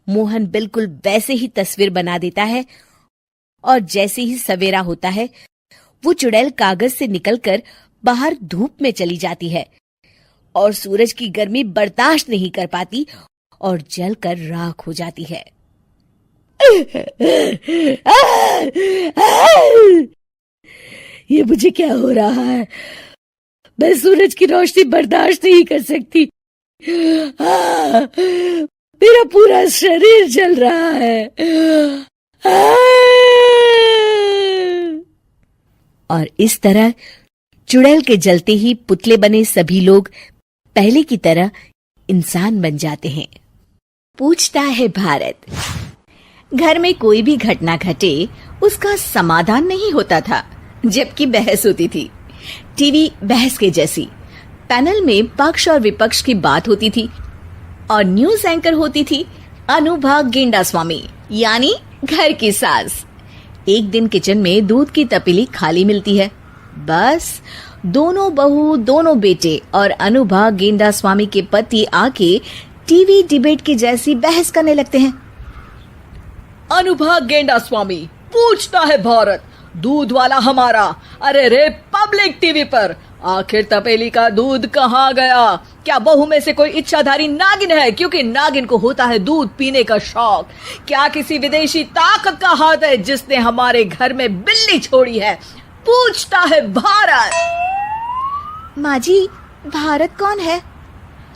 मोहन बिल्कुल वैसे ही तस्वीर बना देता है और जैसे ही सवेरा होता है वो चुड़ैल कागज से निकलकर बाहर धूप में चली जाती है और सूरज की गर्मी बर्दाश्त नहीं कर पाती और जलकर राख हो जाती है। ये मुझे क्या हो रहा है? मैं सूरज की रोशनी बर्दाश्त नहीं कर सकती। मेरा पूरा शरीर जल रहा है। और इस तरह चुड़ैल के जलते ही पुतले बने सभी लोग पहले की तरह इंसान बन जाते हैं। पूछता है भारत। घर में कोई भी घटना घटे उसका समाधान नहीं होता था, जबकि बहस होती थी। टीवी बहस के जैसी। पैनल में पक्ष और विपक्ष की बात होती थी और न्यूज एंकर होती थी अनुभा गेंडा स्वामी, यानी घर की सास। एक दिन किचन में दूध की तपेली खाली मिलती है। बस दोनों बहू, दोनों बेटे और अनुभा गेंडा स्वामी के पति आके टीवी डिबेट की जैसी बहस करने लगते हैं। अनुभा गेंडा स्वामी, पूछता है भारत, दूध वाला हमारा। अरे रे, पब्लिक टीवी पर आखिर तपेली का दूध कहाँ गया? क्या बहू में से कोई इच्छाधारी नागिन है, क्योंकि नागिन को होता है दूध पीने का शौक? क्या किसी विदेशी ताकत का हाथ है जिसने हमारे घर में बिल्ली छोड़ी है? पूछता है भारत। माँ जी, भारत कौन है?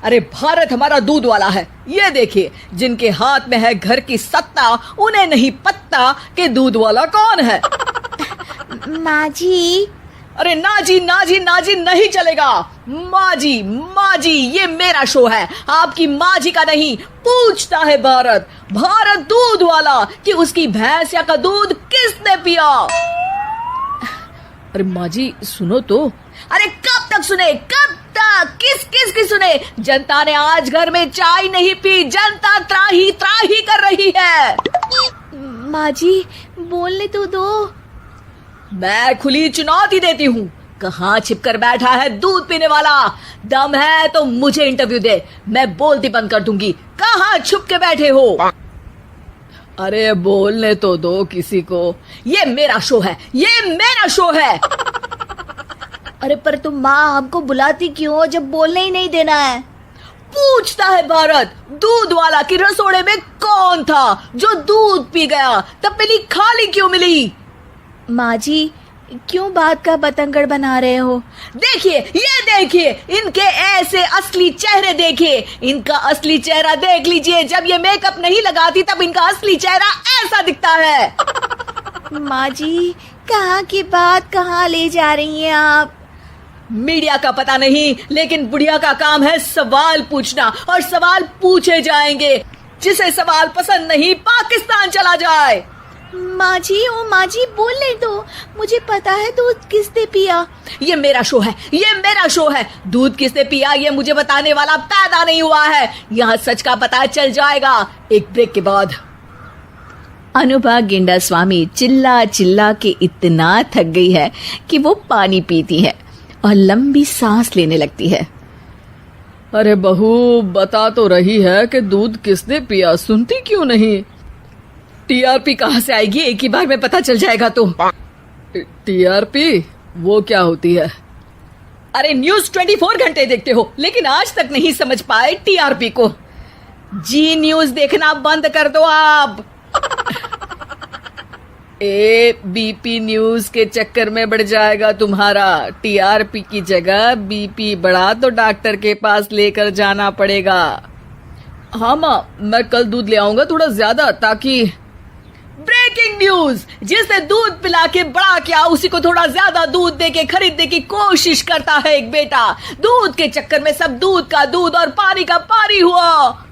अरे भारत हमारा दूध वाला है। ये देखिए, जिनके हाथ में है घर की सत्ता, उन्हें नहीं पता कि दूध वाला कौन है। माँ जी, अरे ना जी ना जी ना जी, नहीं चलेगा। माँ जी ये मेरा शो है, आपकी माँ जी का नहीं। पूछता है भारत, भारत दूध वाला, कि उसकी भैंसिया का दूध किसने पिया। अरे माँ जी सुनो तो। अरे कब तक सुने, कब तक, किस किस की सुने। जनता ने आज घर में चाय नहीं पी, जनता त्राही त्राही कर रही है। माँ जी बोलने तो दो। मैं खुली चुनौती देती हूँ, कहाँ छिपकर बैठा है दूध पीने वाला। दम है तो मुझे इंटरव्यू दे, मैं बोलती बंद कर दूंगी। कहाँ छुप के बैठे हो। अरे बोलने तो दो किसी को, ये मेरा शो है, ये मेरा शो है। अरे पर तुम माँ हमको बुलाती क्यों जब बोलने ही नहीं देना है। पूछता है भारत, दूध वाला की रसोड़े में कौन था जो दूध पी गया, तपेली खाली क्यों मिली। माँ जी क्यों बात का बतंगड़ बना रहे हो। देखिए, ये देखिए, इनके ऐसे असली चेहरे देखिए, इनका असली चेहरा देख लीजिए। जब ये मेकअप नहीं लगाती तब इनका असली चेहरा ऐसा दिखता है। माँ जी कहाँ की बात कहाँ ले जा रही हैं आप। मीडिया का पता नहीं, लेकिन बुढ़िया का काम है सवाल पूछना, और सवाल पूछे जाएंगे। जिसे सवाल पसंद नहीं, पाकिस्तान चला जाए। माँ जी, ओ माँ जी बोलने दो, मुझे पता है दूध किसने पिया। ये मेरा शो है, ये मेरा शो है। दूध किसने पिया ये मुझे बताने वाला पैदा नहीं हुआ है। यहाँ सच का पता चल जाएगा एक ब्रेक के बाद। अनुभा गेंडा स्वामी चिल्ला चिल्ला के इतना थक गई है कि वो पानी पीती है और लंबी सांस लेने लगती है। अरे बहू बता तो रही है कि दूध किसने पिया, सुनती क्यों नहीं। टीआरपी कहाँ से आएगी, एक ही बार में पता चल जाएगा तो। टीआरपी वो क्या होती है। अरे न्यूज 24 घंटे देखते हो, लेकिन आज तक नहीं समझ पाए टीआरपी को। जी न्यूज देखना बंद कर दो आप। बीपी न्यूज के चक्कर में बढ़ जाएगा तुम्हारा। टीआरपी की जगह बीपी बढ़ा तो डॉक्टर के पास लेकर जाना पड़ेगा। हाँ माँ, मैं कल दूध ले आऊंगा थोड़ा ज्यादा, ताकि। ब्रेकिंग न्यूज, जिसने दूध पिला के बड़ा किया उसी को थोड़ा ज्यादा दूध दे के खरीदने की कोशिश करता है एक बेटा। दूध के चक्कर में सब दूध का दूध और पानी का पानी हुआ।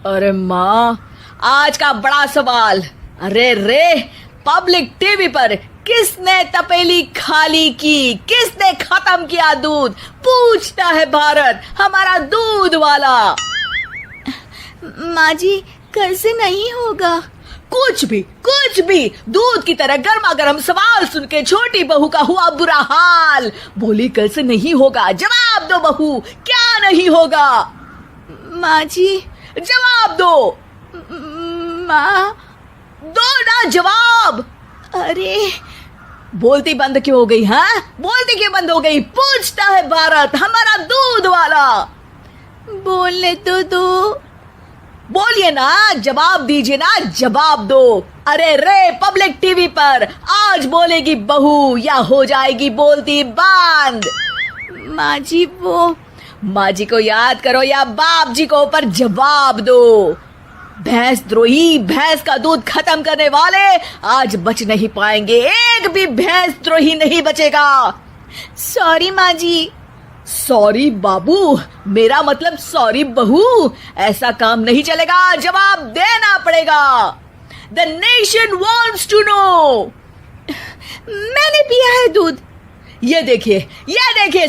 अरे माँ, आज का बड़ा सवाल। अरे रे, पब्लिक टीवी पर किसने तपेली खाली की, किसने खत्म किया दूध। पूछता है भारत, हमारा दूध वाला। माँ जी कल से नहीं होगा। कुछ भी दूध की तरह गर्मा गर्म सवाल सुन के छोटी बहू का हुआ बुरा हाल। बोली कल से नहीं होगा। जवाब दो बहू, क्या नहीं होगा। माँ जी जवाब दो। माँ दो ना जवाब। अरे बोलती बंद क्यों हो गई। हाँ, बोलती क्यों बंद हो गई। पूछता है भारत, हमारा दूध वाला। बोलने तो दो। बोलिए ना, जवाब दीजिए ना, जवाब दो। अरे रे, पब्लिक टीवी पर आज बोलेगी बहू या हो जाएगी बोलती बंद। माँ जी वो माँ जी को याद करो या बाप जी को, पर जवाब दो। भैंस द्रोही, भैंस का दूध खत्म करने वाले आज बच नहीं पाएंगे। एक भी भैंस द्रोही नहीं बचेगा। सॉरी माँ जी। सॉरी बाबू, मेरा मतलब सॉरी बहू। ऐसा काम नहीं चलेगा, जवाब देना पड़ेगा। The nation wants to know. मैंने पिया है दूध। ये देखिए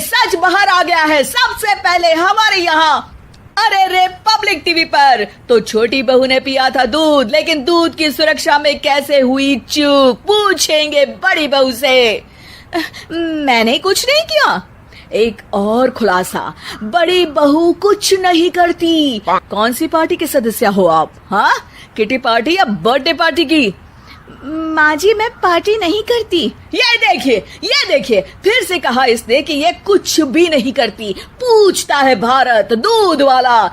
सच बाहर आ गया है सबसे पहले हमारे यहाँ। अरे रे, पब्लिक टीवी पर तो छोटी बहू ने पिया था दूध, लेकिन दूध की सुरक्षा में कैसे हुई चूक, पूछेंगे बड़ी बहू से। मैंने कुछ नहीं किया। एक और खुलासा, बड़ी बहू कुछ नहीं करती। कौन सी पार्टी के सदस्य हो आप। हाँ, किटी पार्टी या बर्थडे पार्टी की। माँ जी मैं पार्टी नहीं करती। ये देखिए फिर से कहा इसने कि ये कुछ भी नहीं करती। पूछता है भारत, दूध वाला,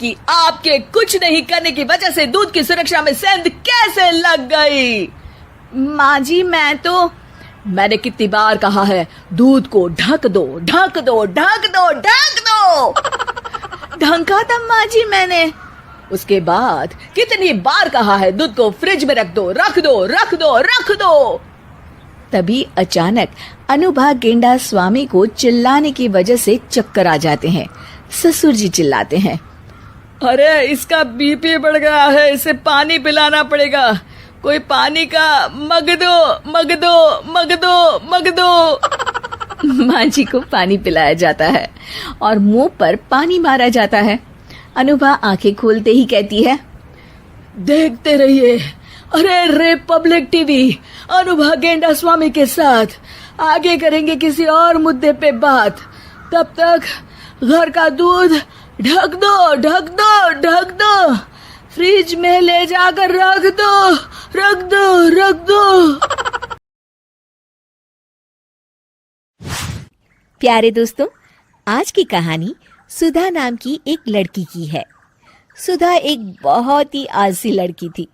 कि आपके कुछ नहीं करने की वजह से दूध की सुरक्षा में सेंध कैसे लग गई। माँ जी मैंने कितनी बार कहा है, दूध को ढक दो। ढंका था माँ जी मैंने। उसके बाद कितनी बार कहा है, दूध को फ्रिज में रख दो। तभी अचानक अनुभा गेंडा स्वामी को चिल्लाने की वजह से चक्कर आ जाते हैं। ससुर जी चिल्लाते हैं, अरे इसका बीपी बढ़ गया है, इसे पानी पिलाना पड़ेगा। कोई पानी का मग दो, मग दो, मग दो, मग दो। माँ जी को पानी पिलाया जाता है और मुंह पर पानी मारा जाता है। अनुभा आंखें खोलते ही कहती है, देखते रहिए, अरे रिपब्लिक टीवी अनुभा गेंडा स्वामी के साथ। आगे करेंगे किसी और मुद्दे पे बात। तब तक घर का दूध ढक दो, ढक दो, ढक दो। फ्रिज में ले जाकर रख दो, रख दो, रख दो। प्यारे दोस्तों, आज की कहानी सुधा नाम की एक लड़की की है। सुधा एक बहुत ही आलसी लड़की थी।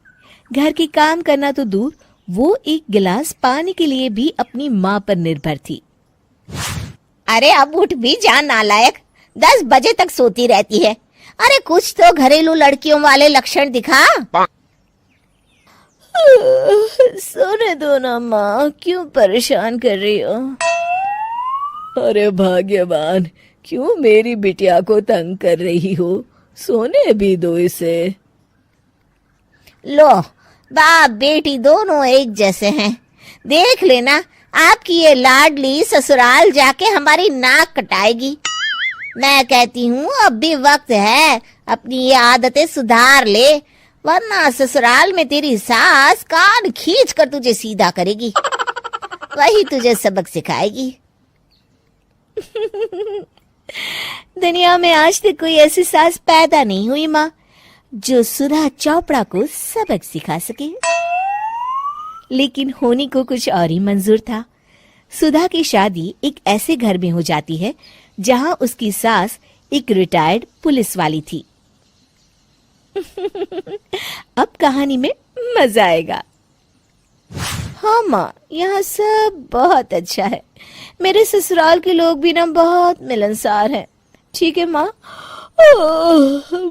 घर के काम करना तो दूर, वो एक गिलास पानी के लिए भी अपनी माँ पर निर्भर थी। अरे अब उठ भी जा नालायक, 10 बजे तक सोती रहती है। अरे कुछ तो घरेलू लड़कियों वाले लक्षण दिखा। सोने दो ना माँ, क्यों परेशान कर रही हो? अरे भाग्यवान, क्यों मेरी बिटिया को तंग कर रही हो? सोने भी दो इसे। लो, बाप बेटी दोनों एक जैसे हैं। देख लेना, आपकी ये लाडली ससुराल जाके हमारी नाक कटाएगी। मैं कहती हूँ अब भी वक्त है, अपनी ये आदतें सुधार ले, वरना ससुराल में तेरी सास कान खींच कर तुझे सीधा करेगी। वही तुझे सबक सिखाएगी। दुनिया में आज तक कोई ऐसी सास पैदा नहीं हुई माँ, जो सुधा चोपड़ा को सबक सिखा सके। लेकिन होनी को कुछ और ही मंजूर था। सुधा की शादी एक ऐसे घर में हो जाती है जहां उसकी सास एक रिटायर्ड पुलिस वाली थी। अब कहानी में मजा आएगा। हाँ माँ, यहाँ सब बहुत अच्छा है। मेरे ससुराल के लोग भी ना बहुत मिलनसार हैं। ठीक है माँ,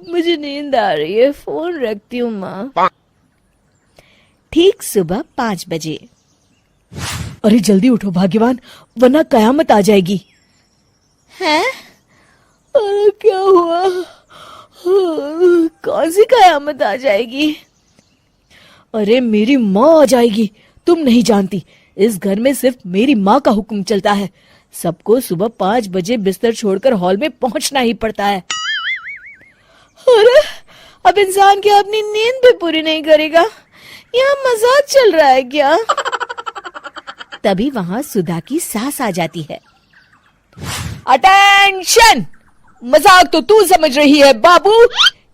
मुझे नींद आ रही है, फोन रखती हूँ माँ। ठीक सुबह 5 बजे। अरे जल्दी उठो भाग्यवान, वरना कयामत आ जाएगी। हैं? अरे क्या हुआ? कौन सी कयामत आ जाएगी? अरे मेरी माँ आ जाएगी। तुम नहीं जानती, इस घर में सिर्फ मेरी माँ का हुक्म चलता है। सबको सुबह 5 बजे बिस्तर छोड़कर हॉल में पहुंचना ही पड़ता है। अरे अब इंसान क्या अपनी नींद भी पूरी नहीं करेगा? यहाँ मजाक चल रहा है क्या? तभी वहां सुधा की सास आ जाती है। अटेंशन! मजाक तो तू समझ रही है बाबू,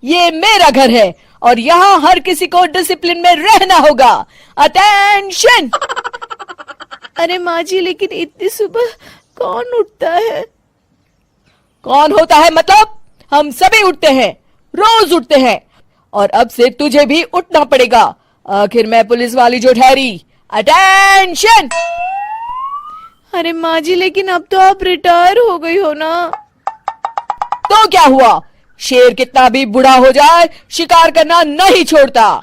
ये मेरा घर है और यहाँ हर किसी को डिसिप्लिन में रहना होगा। अटेंशन! अरे माँ जी, लेकिन इतनी सुबह कौन उठता है? कौन होता है मतलब? हम सभी उठते हैं, रोज उठते हैं, और अब से तुझे भी उठना पड़ेगा। आखिर मैं पुलिस वाली जो ठहरी। अटेंशन! अरे माँ जी, लेकिन अब तो आप रिटायर हो गई हो ना। तो क्या हुआ? शेर कितना भी बूढ़ा हो जाए, शिकार करना नहीं छोड़ता।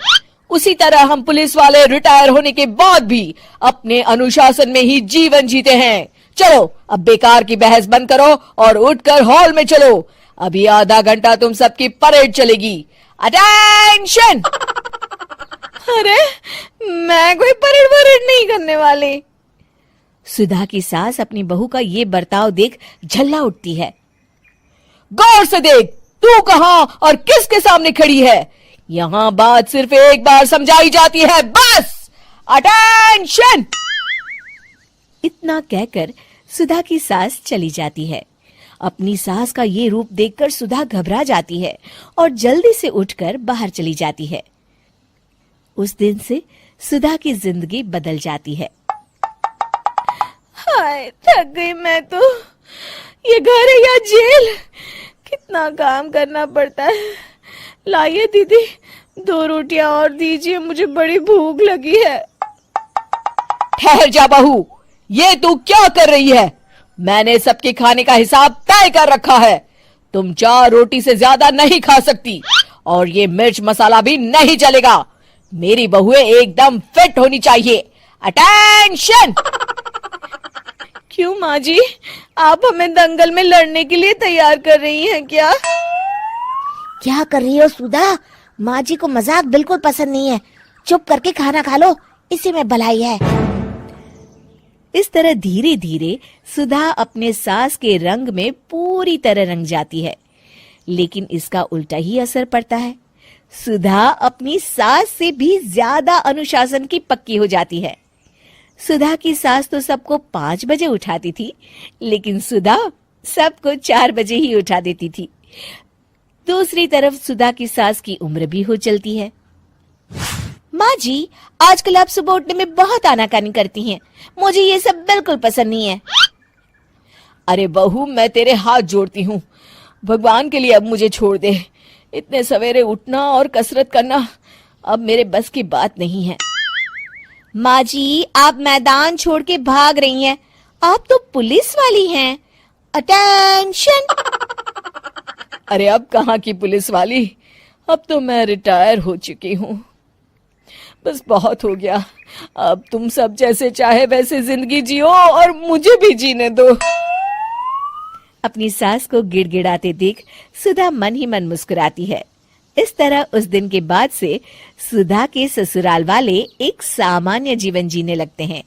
उसी तरह हम पुलिस वाले रिटायर होने के बाद भी अपने अनुशासन में ही जीवन जीते हैं। चलो अब बेकार की बहस बंद करो और उठकर हॉल में चलो। अभी आधा घंटा तुम सबकी परेड चलेगी। अटेंशन! अरे मैं कोई परेड नहीं करने वाली। सुधा की सास अपनी बहू का ये बर्ताव देख झल्ला उठती है। गौर से देख, तू कहां और किसके सामने खड़ी है? यहां बात सिर्फ एक बार समझाई जाती है, बस। अटेंशन! इतना कहकर सुधा की सास चली जाती है। अपनी सास का ये रूप देखकर सुधा घबरा जाती है और जल्दी से उठकर बाहर चली जाती है। उस दिन से सुधा की जिंदगी बदल जाती है। हाय, थक गई मैं तो। ये घर है या जेल? कितना काम करना पड़ता है। लाइए दीदी, 2 रोटियां और दीजिए, मुझे बड़ी भूख लगी है। ठहर जा बहू, ये तू क्या कर रही है? मैंने सबके खाने का हिसाब तय कर रखा है। तुम 4 रोटी से ज्यादा नहीं खा सकती और ये मिर्च मसाला भी नहीं चलेगा। मेरी बहुएं एकदम फिट होनी चाहिए। अटेंशन। क्यों माँ जी, आप हमें दंगल में लड़ने के लिए तैयार कर रही हैं क्या? क्या कर रही हो सुधा? माँ जी को मजाक बिल्कुल पसंद नहीं है। चुप करके खाना खा लो, इसी में भलाई है। इस तरह धीरे धीरे सुधा अपने सास के रंग में पूरी तरह रंग जाती है, लेकिन इसका उल्टा ही असर पड़ता है। सुधा अपनी सास से भी ज्यादा अनुशासन की पक्की हो जाती है। सुधा की सास तो सबको 5 बजे उठाती थी, लेकिन सुधा सबको 4 बजे ही उठा देती थी। दूसरी तरफ सुधा की सास की उम्र भी हो चलती है। माँ जी, आजकल आप सुबह उठने में बहुत आनाकानी करती हैं। मुझे ये सब बिल्कुल पसंद नहीं है। अरे बहू, मैं तेरे हाथ जोड़ती हूँ, भगवान के लिए अब मुझे छोड़ दे। इतने सवेरे उठना और कसरत करना अब मेरे बस की बात नहीं है। माँ जी, आप मैदान छोड़ के भाग रही हैं। आप तो पुलिस वाली हैं। अटेंशन। अरे अब कहाँ की पुलिस वाली, अब तो मैं रिटायर हो चुकी हूँ। बस बहुत हो गया, अब तुम सब जैसे चाहे वैसे जिंदगी जियो और मुझे भी जीने दो। अपनी सास को गिड़गिड़ाते देख सुधा मन ही मन मुस्कुराती है। इस तरह उस दिन के बाद से सुधा के ससुराल वाले एक सामान्य जीवन जीने लगते हैं।